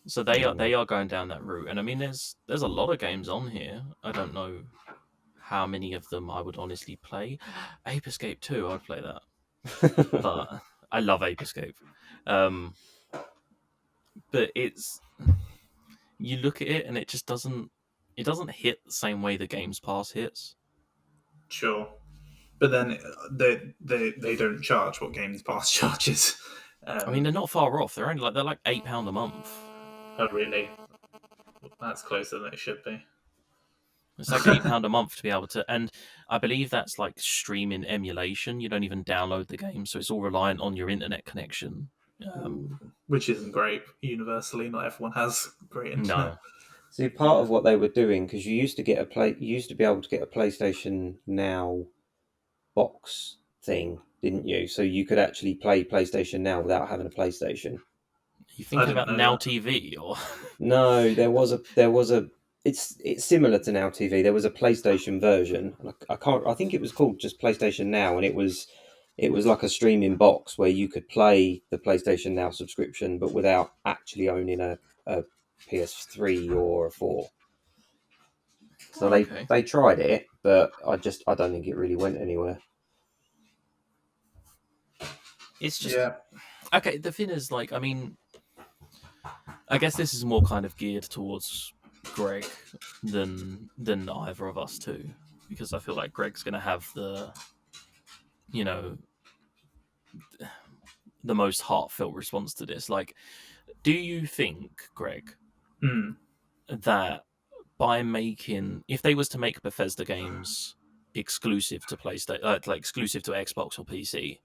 So they are going down that route, and I mean, there's a lot of games on here. I don't know how many of them I would honestly play. Ape Escape 2, I'd play that, but I love Ape Escape. But it's, you look at it and it just doesn't hit the same way the Games Pass hits. sure. But then they don't charge what Games Pass charges. I mean, they're not far off. They're like £8 a month. Oh, really? That's closer than it should be. It's like £8 a month to be able to, and I believe that's like streaming emulation. You don't even download the game, so it's all reliant on your internet connection. Which isn't great universally. Not everyone has great internet. No, See, part of what they were doing, because you used to you used to be able to get a PlayStation Now box thing, didn't you? So you could actually play PlayStation Now without having a PlayStation. you I thinking didn't about know Now that. TV or No, it's similar to Now TV. There was a PlayStation version. And I can't. I think it was called just PlayStation Now, and it was like a streaming box where you could play the PlayStation Now subscription, but without actually owning a PS3 or a 4. So okay? they tried it, but I don't think it really went anywhere. It's just Yeah. okay. The thing is, like, I mean, I guess this is more kind of geared towards Greg than either of us two, because I feel like Greg's gonna have the, you know, the most heartfelt response to this. Like, do you think, Greg, Hmm. that by making, if they was to make Bethesda games exclusive to PlayStation, like exclusive to Xbox or PC,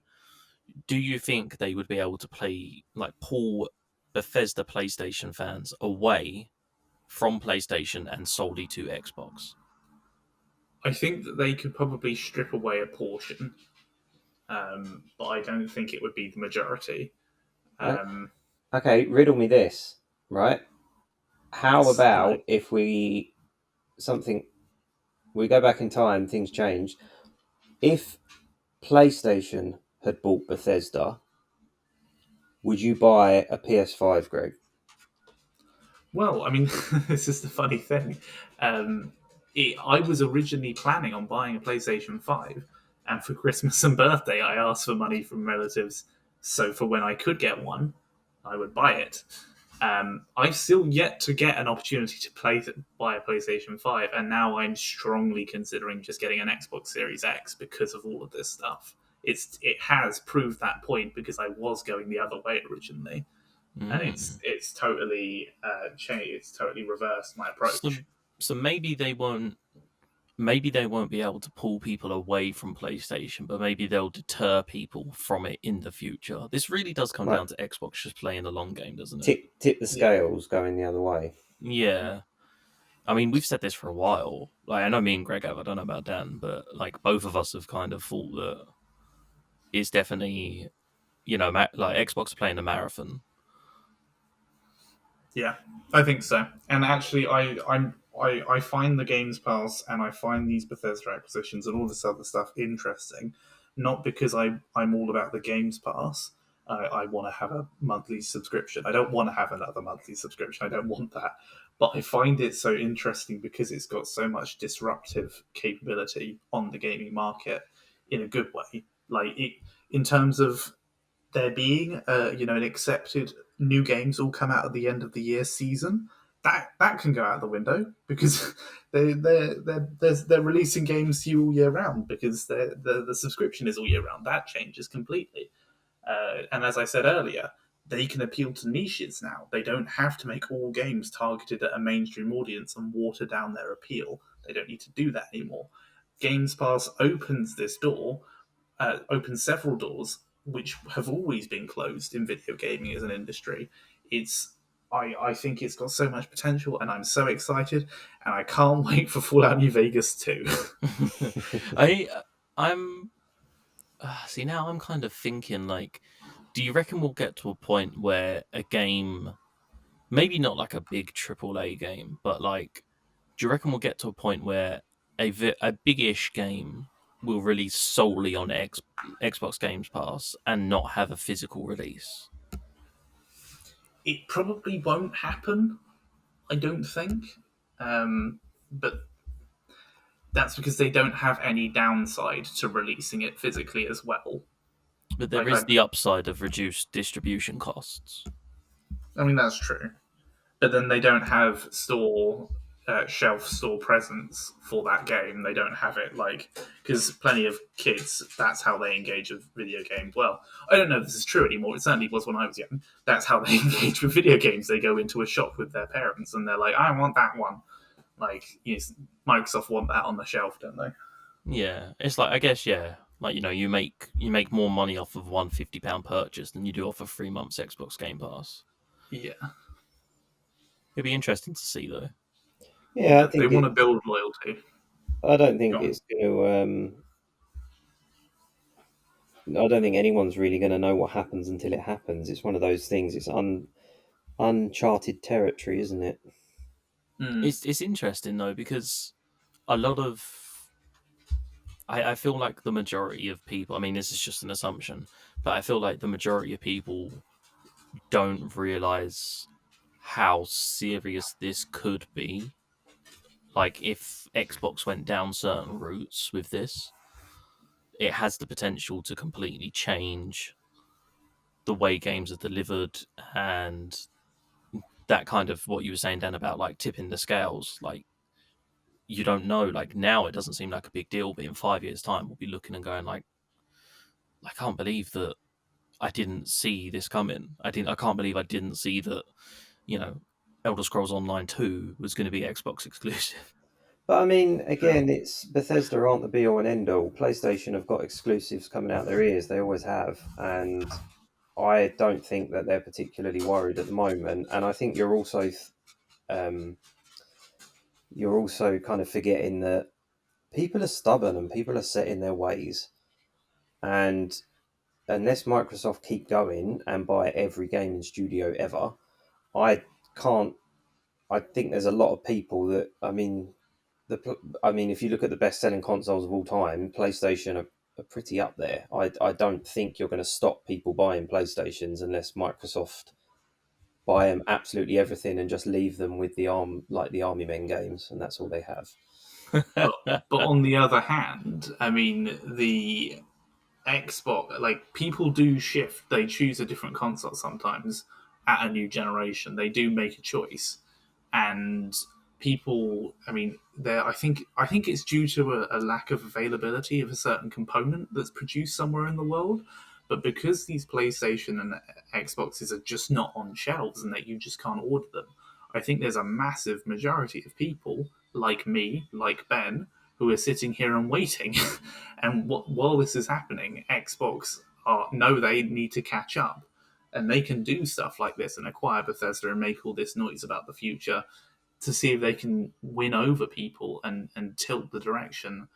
do you think they would be able to pull Bethesda PlayStation fans away from PlayStation and solely to Xbox? I think that they could probably strip away a portion, but I don't think it would be the majority. Uh, Um, Okay, riddle me this, right? How yes, I know. about if something we go back in time, things change. If PlayStation had bought Bethesda, would you buy a PS5, Greg? Well, I mean, this is the funny thing. I was originally planning on buying a PlayStation 5, and for Christmas and birthday, I asked for money from relatives. So for when I could get one, I would buy it. I've still yet to get an opportunity to buy a PlayStation 5, and now I'm strongly considering just getting an Xbox Series X because of all of this stuff. It has proved that point because I was going the other way originally, and Mm. it's totally changed. It's totally reversed my So, approach. so maybe they won't be able to pull people away from PlayStation, but maybe they'll deter people from it in the future. This really does come Like down to Xbox just playing the long game, doesn't it? tip the Yeah, scales going the other way. Yeah. I mean, we've said this for a while. Like, I know me and Greg have. I don't know about Dan, but like both of us have kind of thought that it's definitely, like Xbox are playing a marathon. yeah, I think so. And actually, I find the Games Pass and I find these Bethesda acquisitions and all this other stuff interesting, not because I'm all about the Games Pass. I want to have a monthly subscription. I don't want to have another monthly subscription. I don't want that. But I find it so interesting because it's got so much disruptive capability on the gaming market in a good way. In terms of there being an accepted new games all come out at the end of the year season, that can go out the window because they're releasing games to you all year round because the subscription is all year round. That changes completely. And as I said earlier, they can appeal to niches now. They don't have to make all games targeted at a mainstream audience and water down their appeal. They don't need to do that anymore. Games Pass opens several doors which have always been closed in video gaming as an industry. It's I think it's got so much potential, and I'm so excited, and I can't wait for Fallout New Vegas 2. I I'm see now I'm kind of thinking like, do you reckon we'll get to a point where a game, maybe not like a big AAA game, but like, do you reckon we'll get to a point where a big-ish game will release solely on Xbox Games Pass and not have a physical release? It probably won't happen, I don't think, but that's because they don't have any downside to releasing it physically as well. But there Like is the upside of reduced distribution costs. I mean that's true, but then they don't have shelf store presence for that game. They don't have it because plenty of kids, that's how they engage with video games. Well, I don't know if this is true anymore. It certainly was when I was young. That's how they engage with video games. They go into a shop with their parents and they're like, I want that one. Microsoft want that on the shelf, don't they? Yeah, it's like, I guess, yeah, like, you make more money off of one £50 purchase than you do off of 3 months Xbox Game Pass. Yeah. It'd be interesting to see though. Yeah, I Yeah, they think want to build loyalty. I don't Go think on. it's going to. I don't think anyone's really going to know what happens until it happens. It's one of those things. It's uncharted territory, isn't it? Mm. It's interesting though, because a lot of I feel like the majority of people, I mean, this is just an assumption, but I feel like the majority of people don't realize how serious this could be. Like, if Xbox went down certain routes with this, it has the potential to completely change the way games are delivered, and that kind of what you were saying, Dan, about like tipping the scales. Like, you don't know. Like, now it doesn't seem like a big deal, but in 5 years' time, we'll be looking and going like, I can't believe that I didn't see this coming. I can't believe I didn't see that. Elder Scrolls Online 2 was going to be Xbox exclusive. But I mean, again, it's Bethesda aren't the be all and end all. PlayStation have got exclusives coming out their ears; they always have, and I don't think that they're particularly worried at the moment. And I think um, you're also kind of forgetting that people are stubborn and people are set in their ways, and unless Microsoft keep going and buy every gaming studio ever, I can't. I think there's a lot of people that if you look at the best-selling consoles of all time, PlayStation are pretty up there. I don't think you're going to stop people buying PlayStations unless Microsoft buy them absolutely everything and just leave them with the Army Men games, and that's all they have. But on the other hand, I mean, the Xbox, like, people do shift. They choose a different console sometimes at a new generation. They do make a choice, and people, I mean, I think it's due to a lack of availability of a certain component that's produced somewhere in the world. But because these PlayStation and Xboxes are just not on shelves and that you just can't order them, I think there's a massive majority of people like me, like Ben, who are sitting here and waiting. And while this is happening, Xbox know they need to catch up, and they can do stuff like this and acquire Bethesda and make all this noise about the future to see if they can win over people and tilt the direction.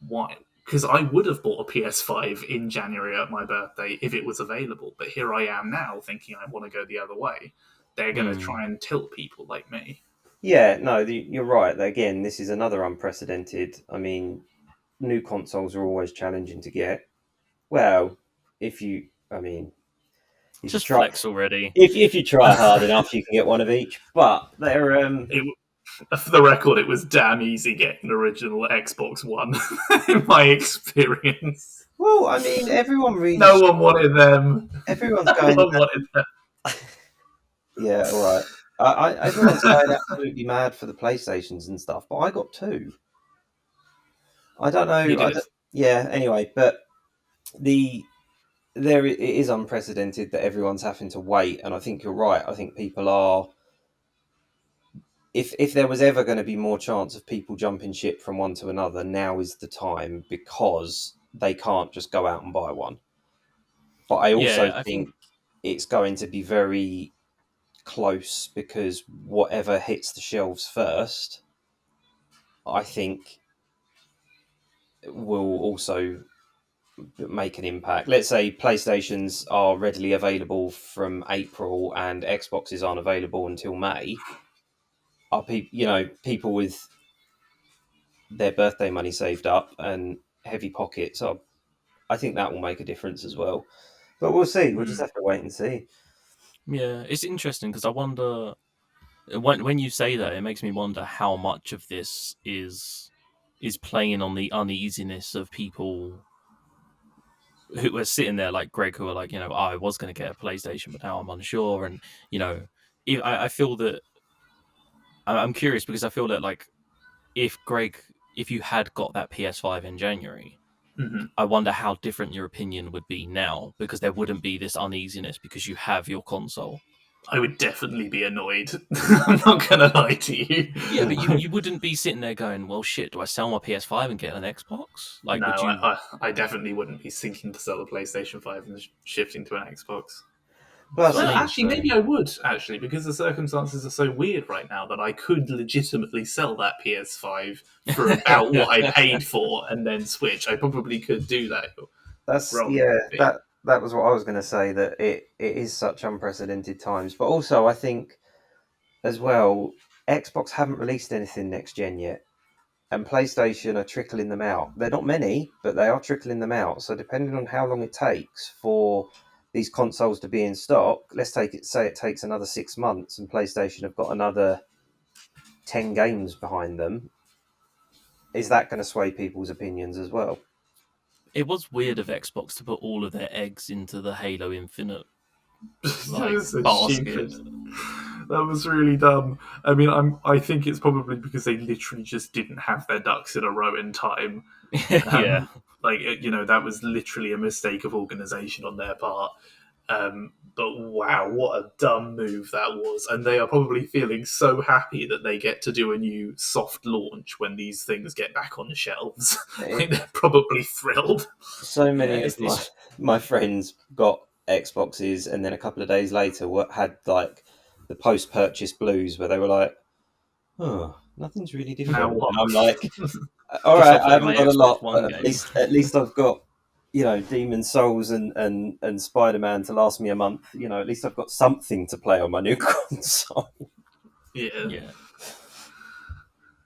Why? Because I would have bought a PS5 in January at my birthday if it was available, but here I am now thinking I want to go the other way. They're going to try and tilt people like me. Yeah, no, you're right. Again, this is another unprecedented. I mean, new consoles are always challenging to get. Well, if you, I mean, if you Just try, flex already. if you try hard enough, you can get one of each. But they're For the record, it was damn easy getting an original Xbox One in my experience. well, I mean, everyone really. No one wanted them. Everyone's No going. one wanted them. Yeah, all right. Everyone's going absolutely mad for the PlayStations and stuff, but I got two. I don't know. You did. Yeah. Anyway, but it is unprecedented that everyone's having to wait, and I think you're right. I think people are. If there was ever going to be more chance of people jumping ship from one to another, now is the time because they can't just go out and buy one. But I also think it's going to be very close because whatever hits the shelves first, I think will also make an impact. Let's say PlayStations are readily available from April and Xboxes aren't available until May. Are people with their birthday money saved up and heavy pockets? I think that will make a difference as well. But we'll see. We'll just have to wait and see. Yeah, it's interesting because I wonder when you say that, it makes me wonder how much of this is playing on the uneasiness of people who are sitting there like Greg, who are like, I was going to get a PlayStation, but now I'm unsure. And, I feel that I'm curious because I feel that, like, if you had got that PS5 in January, I wonder how different your opinion would be now because there wouldn't be this uneasiness because you have your console. I would definitely be annoyed. I'm not going to lie to you. Yeah, but you wouldn't be sitting there going, well, shit, do I sell my PS5 and get an Xbox? Like, no, would you... I definitely wouldn't be thinking to sell the PlayStation 5 and shifting to an Xbox. Plus, Maybe I would, actually, because the circumstances are so weird right now that I could legitimately sell that PS5 for about what I paid for and then switch. I probably could do that. That was what I was going to say, that it is such unprecedented times. But also, I think, as well, Xbox haven't released anything next gen yet. And PlayStation are trickling them out. They're not many, but they are trickling them out. So depending on how long it takes for these consoles to be in stock, say it takes another 6 months and PlayStation have got another 10 games behind them, is that going to sway people's opinions as well? It was weird of Xbox to put all of their eggs into the Halo Infinite basket. That was really dumb. I mean, I think it's probably because they literally just didn't have their ducks in a row in time. Yeah. That was literally a mistake of organisation on their part. But wow, what a dumb move that was. And they are probably feeling so happy that they get to do a new soft launch when these things get back on the shelves. Like, they're probably thrilled. So many Yeah, of my friends got Xboxes, and then a couple of days later had like the post-purchase blues where they were like, "Oh, nothing's really different." Now what? And I'm like, "All Guess right, I'll I play haven't my got a Xbox lot, One but game." at least I've got, Demon Souls and Spider-Man to last me a month. At least I've got something to play on my new console." Yeah.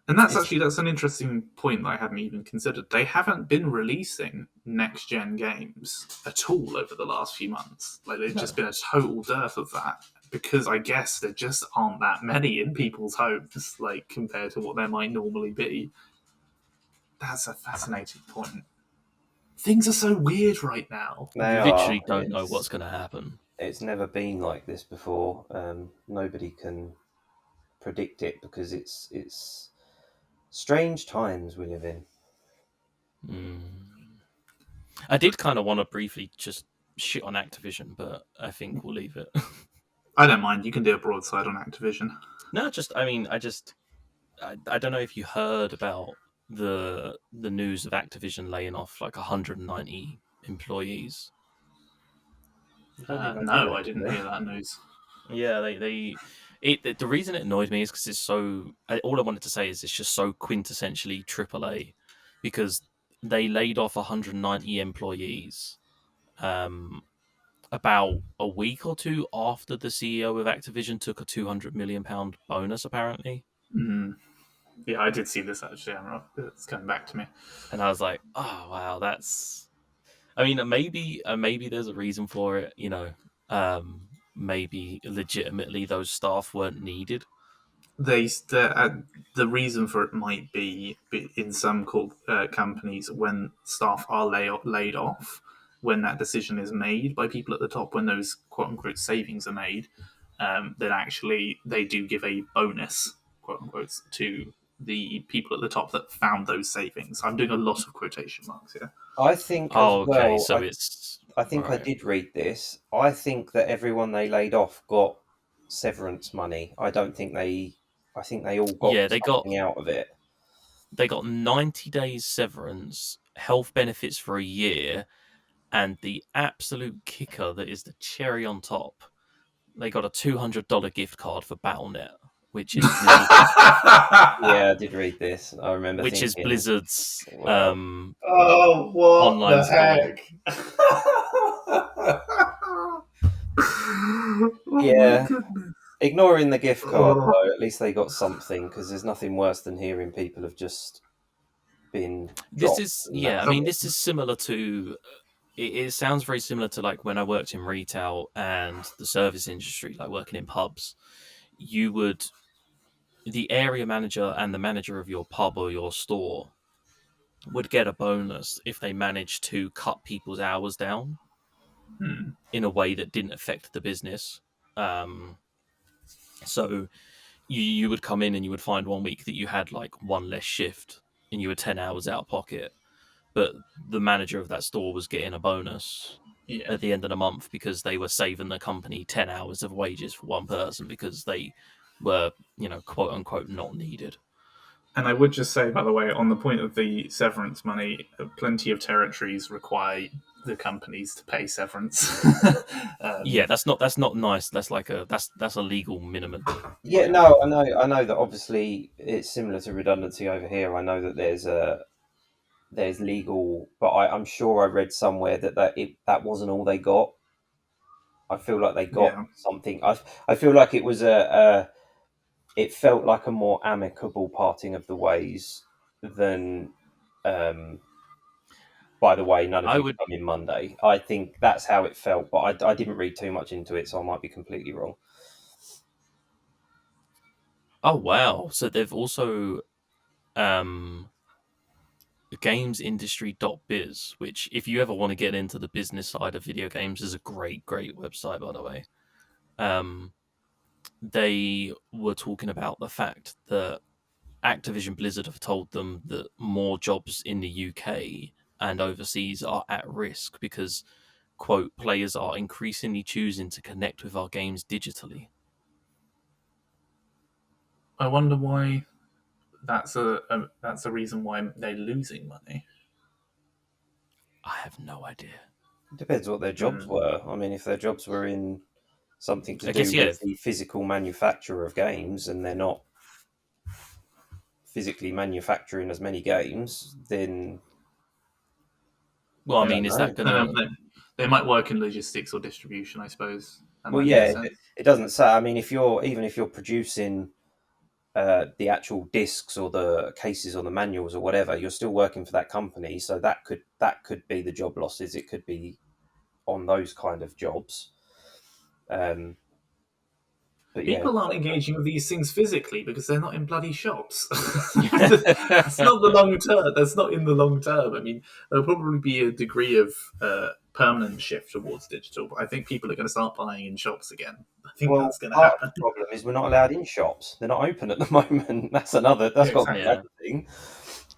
And that's an interesting point that I hadn't even considered. They haven't been releasing next gen games at all over the last few months. Like, there's just been a total dearth of that, because I guess there just aren't that many in people's homes, like, compared to what there might normally be. That's a fascinating point. Things are so weird right now. They You are. literally don't know what's going to happen. It's never been like this before. Nobody can predict it because it's strange times we live in. I did kind of want to briefly just shit on Activision, but I think we'll leave it. I don't mind. You can do a broadside on Activision. No, I don't know if you heard about the news of Activision laying off like 190 employees. No, I didn't hear that news. Yeah, the reason it annoyed me is because it's so. All I wanted to say is it's just so quintessentially AAA, because they laid off 190 employees, about a week or two after the CEO of Activision took a £200 million bonus, apparently. Yeah, I did see this actually. It's coming back to me. And I was like, oh wow, that's. I mean, maybe there's a reason for it. Maybe legitimately those staff weren't needed. The reason for it might be in some companies, when staff are laid off, when that decision is made by people at the top, when those quote unquote savings are made, then actually they do give a bonus, quote unquote, to the people at the top that found those savings. I'm doing a lot of quotation marks here. I think Oh, as okay, well. so it's. I think I Right. did read this. I think that everyone they laid off got severance money. I don't think they. I think they all got Yeah, something out of it. they got 90 days severance, health benefits for a year, and the absolute kicker that is the cherry on top, they got a $200 gift card for BattleNet, which is Yeah, I did read this. I remember which is thinking, Blizzard's wow. Oh, what online the store. heck? Oh my Yeah, goodness. ignoring the gift card Oh. though, at least they got something, because there's nothing worse than hearing people have just been This dropped. is And yeah, I that's mean it. this is similar to it sounds very similar to like when I worked in retail and the service industry, like working in pubs. You would the area manager and the manager of your pub or your store would get a bonus if they managed to cut people's hours down in a way that didn't affect the business. So you would come in and you would find one week that you had like one less shift and you were 10 hours out of pocket, but the manager of that store was getting a bonus Yeah. at the end of the month because they were saving the company 10 hours of wages for one person because they were, quote unquote, not needed. And I would just say, by the way, on the point of the severance money, plenty of territories require the companies to pay severance. Yeah, that's not nice. That's like that's a legal minimum. Yeah, no, I know that obviously it's similar to redundancy over here. I know that there's legal, but I'm sure I read somewhere that wasn't all they got. I feel like they got Yeah. something. I feel like it was it felt like a more amicable parting of the ways than by the way, none of I you would. come in Monday. I think that's how it felt, but I didn't read too much into it, so I might be completely wrong. Oh wow! So they've also um gamesindustry.biz, which if you ever want to get into the business side of video games is a great website, by the way. They were talking about the fact that Activision Blizzard have told them that more jobs in the UK and overseas are at risk because quote, players are increasingly choosing to connect with our games digitally. I wonder why that's a reason why they're losing money. I have no idea. It depends what their jobs were. I mean, if their jobs were in something to I do guess, yeah. with the physical manufacture of games, and they're not physically manufacturing as many games, then Well, I I mean, don't is know. that going to... They might work in logistics or distribution, I suppose. That Well, might make yeah, sense. it doesn't say. I mean, if you're producing the actual discs or the cases or the manuals or whatever, you're still working for that company. So that could be the job losses. It could be on those kind of jobs. But yeah, People aren't engaging with these things physically because they're not in bloody shops. That's not the long term. That's not in the long term. I mean, there'll probably be a degree of permanent shift towards digital, but I think people are going to start buying in shops again. I think well, that's going to part of happen. the problem is we're not allowed in shops. They're not open at the moment. That's another. That's Yeah, got to be exactly. another thing.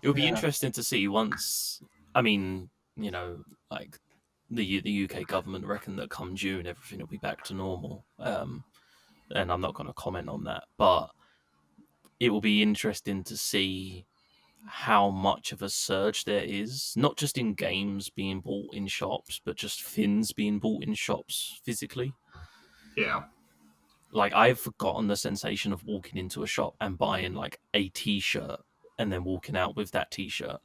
It would be Yeah. interesting to see once... I mean, you know, like the UK government reckon that come June, everything will be back to normal. And I'm not going to comment on that, but it will be interesting to see how much of a surge there is, not just in games being bought in shops, but just fins being bought in shops physically. Yeah. Like, I've forgotten the sensation of walking into a shop and buying like a t-shirt and then walking out with that t-shirt.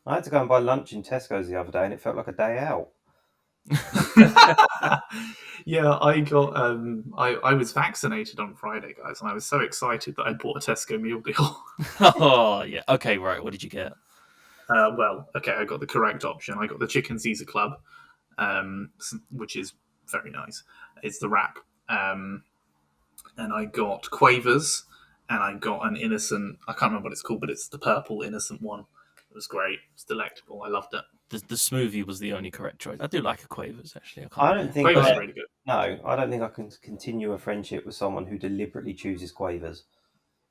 I had to go and buy lunch in Tesco's the other day, and it felt like a day out. Yeah, I got I was vaccinated on Friday, guys, and I was so excited that I bought a Tesco meal deal. Oh, yeah. Okay, right. What did you get? Well, okay, I got the correct option. I got the Chicken Caesar Club, which is very nice. It's the wrap. And I got Quavers, and I got an innocent. I can't remember what it's called, but it's the purple innocent one. It was great. It's delectable. I loved it. The smoothie was the only correct choice. I do like a Quavers, actually. I can't I don't lie. think Quavers I, are really good. no, I don't think I can continue a friendship with someone who deliberately chooses Quavers.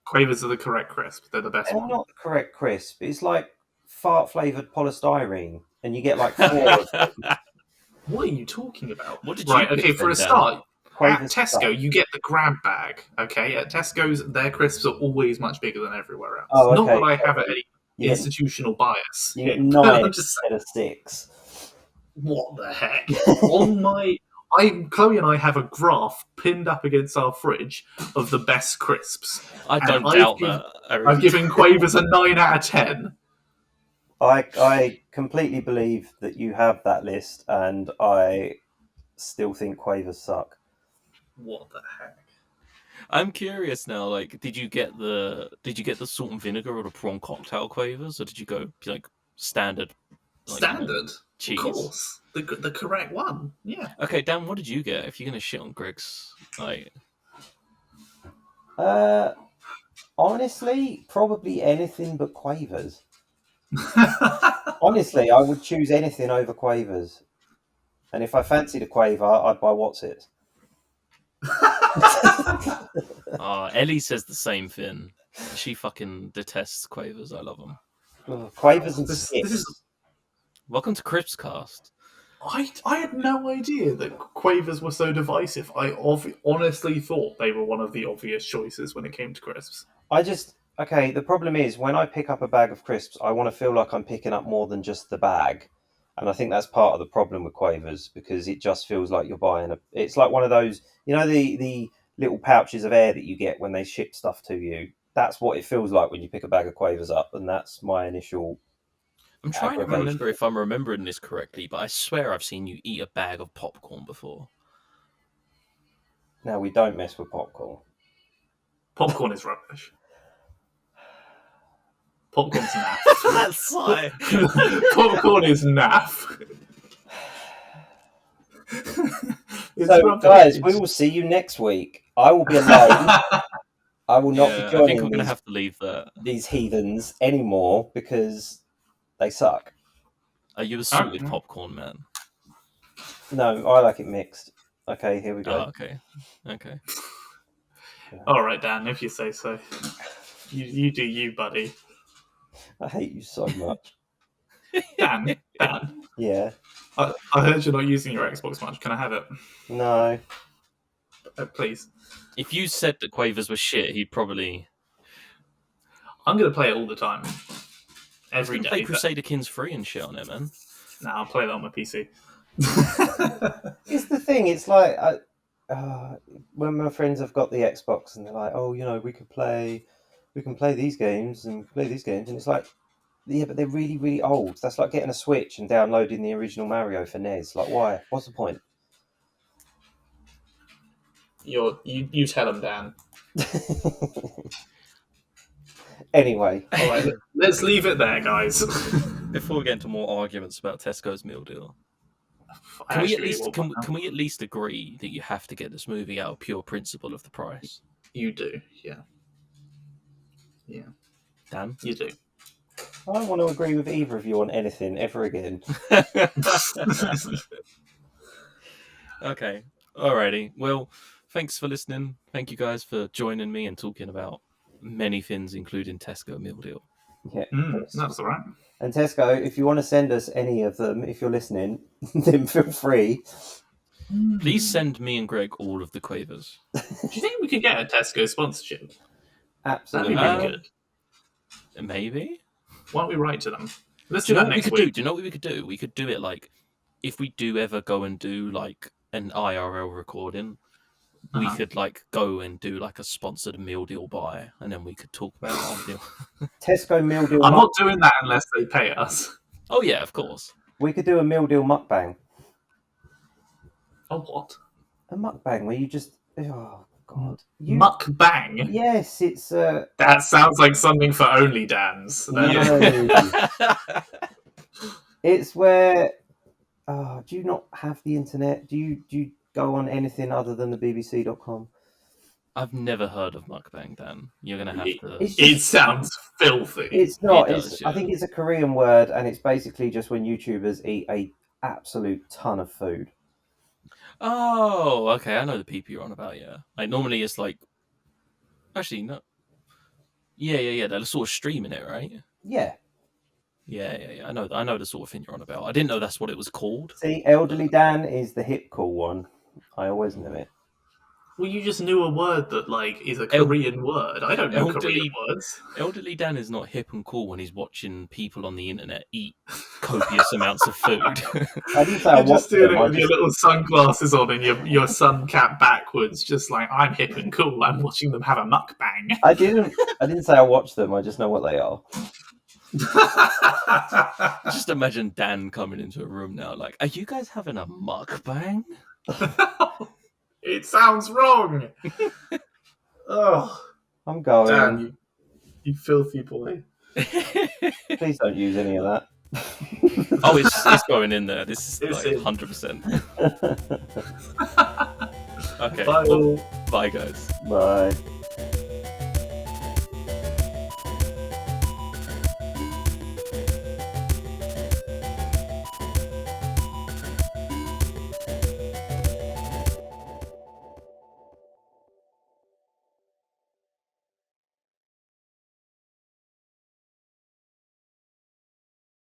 Quavers are the correct crisp. They're the best They're one. not the correct crisp. It's like fart flavored polystyrene, and you get like 4 of them. What are you talking about? What did Right, you okay, pick for then, a Dan? start, at Quavers Tesco, suck. you get the grab bag, okay? At Tesco's, their crisps are always much bigger than everywhere else. Oh, Not okay. that I have any You get, institutional bias. you get here, 9 but I'm just saying, instead of 6. what the heck? On my... Chloe and I have a graph pinned up against our fridge of the best crisps. I And don't I've doubt given- that. I really I've given Quavers a 9 out of 10. I completely believe that you have that list, and I still think Quavers suck. What the heck? I'm curious now. Like, did you get the salt and vinegar or the prawn cocktail Quavers, or did you go like standard? Like, Standard? cheese. Of course. The correct one. Yeah. Okay, Dan, what did you get? If you're gonna shit on Greg's, like, Honestly, probably anything but Quavers. Honestly, I would choose anything over Quavers. And if I fancied a Quaver, I'd buy What's-It. Ellie says the same thing. She fucking detests Quavers. I love them. Quavers and This Skips. is... Welcome to Cripscast. I had no idea that Quavers were so divisive. I honestly thought they were one of the obvious choices when it came to crisps. Okay, the problem is when I pick up a bag of crisps, I want to feel like I'm picking up more than just the bag. And I think that's part of the problem with Quavers, because it just feels like you're buying it's like one of those, the little pouches of air that you get when they ship stuff to you. That's what it feels like when you pick a bag of Quavers up, and that's my initial... I'm trying to aggravation. remember if I'm remembering this correctly, but I swear I've seen you eat a bag of popcorn before. No, we don't mess with popcorn. Popcorn is rubbish. Popcorn's naff. That's like... Popcorn is naff. It's So, rubbish. guys, we will see you next week. I will be alone. I will not Yeah, be I think joining we're gonna have to leave that. these heathens anymore because they suck. Are you a salted Okay. popcorn man? No, I like it mixed. Okay, here we Oh, go. okay. All right, Dan, if you say so. You do you, buddy. I hate you so much. Dan. Yeah. I heard you're not using your Xbox much. Can I have it? No. Please. If you said that Quavers was shit, he'd probably... I'm going to play it all the time. Every day. Play Crusader Kings 3 and shit on it, man. Nah, I'll play that on my PC. It's the thing. It's like when my friends have got the Xbox and they're like, "Oh, we can play these games and it's like, yeah, but they're really, really old. That's like getting a Switch and downloading the original Mario for NES. Like, why? What's the point? You tell them, Dan. Anyway, all right, let's leave it there, guys. Before we get into more arguments about Tesco's meal deal, can we at least agree that you have to get this movie out of pure principle of the price? You do, yeah. Dan, you do. I don't want to agree with either of you on anything ever again. Okay, alrighty. Well, thanks for listening. Thank you guys for joining me and talking about many things, including Tesco meal deal. Yeah, that's all right. And Tesco, if you want to send us any of them, if you're listening, then feel free. Please send me and Greg all of the Quavers. Do you think we could get a Tesco sponsorship? Absolutely. That'd be really good. Maybe. Why don't we write to them? Let's do do you know that what next we could week. do? Do you know what we could do? We could do it like, if we do ever go and do like an IRL recording, we could like go and do like a sponsored meal deal buy, and then we could talk about our deal. Tesco meal deal. I'm not doing that unless they pay us. Oh yeah, of course. We could do a meal deal mukbang. A what? A mukbang where you just... Oh, God. Mukbang? Yes, it's... That sounds like something for only Dans. No. It's where... do you not have the internet? Do you go on anything other than the BBC.com? I've never heard of mukbang, Dan. You're going to have to... It sounds filthy. It's not. Yeah. I think it's a Korean word, and it's basically just when YouTubers eat a absolute ton of food. Oh, okay. I know the people you're on about, yeah. Like, normally it's like... Actually, no. Yeah. They're sort of streaming it, right? Yeah. Yeah. I know the sort of thing you're on about. I didn't know that's what it was called. See, Elderly Dan is the hip cool one. I always knew it. Well, you just knew a word that, like, is a Korean word. I don't know Korean words. Elderly Dan is not hip and cool when he's watching people on the internet eat copious amounts of food. I didn't say I You're just doing it with your your little sunglasses on and your sun cap backwards, just like, I'm hip and cool. I'm watching them have a mukbang. I didn't say I watched them. I just know what they are. Just imagine Dan coming into a room now, like, are you guys having a mukbang? It sounds wrong. Oh, I'm going. Dan, you filthy boy. Please don't use any of that. Oh, it's going in there. This is It's like in. 100%. Okay. Bye. Well, bye, guys. Bye.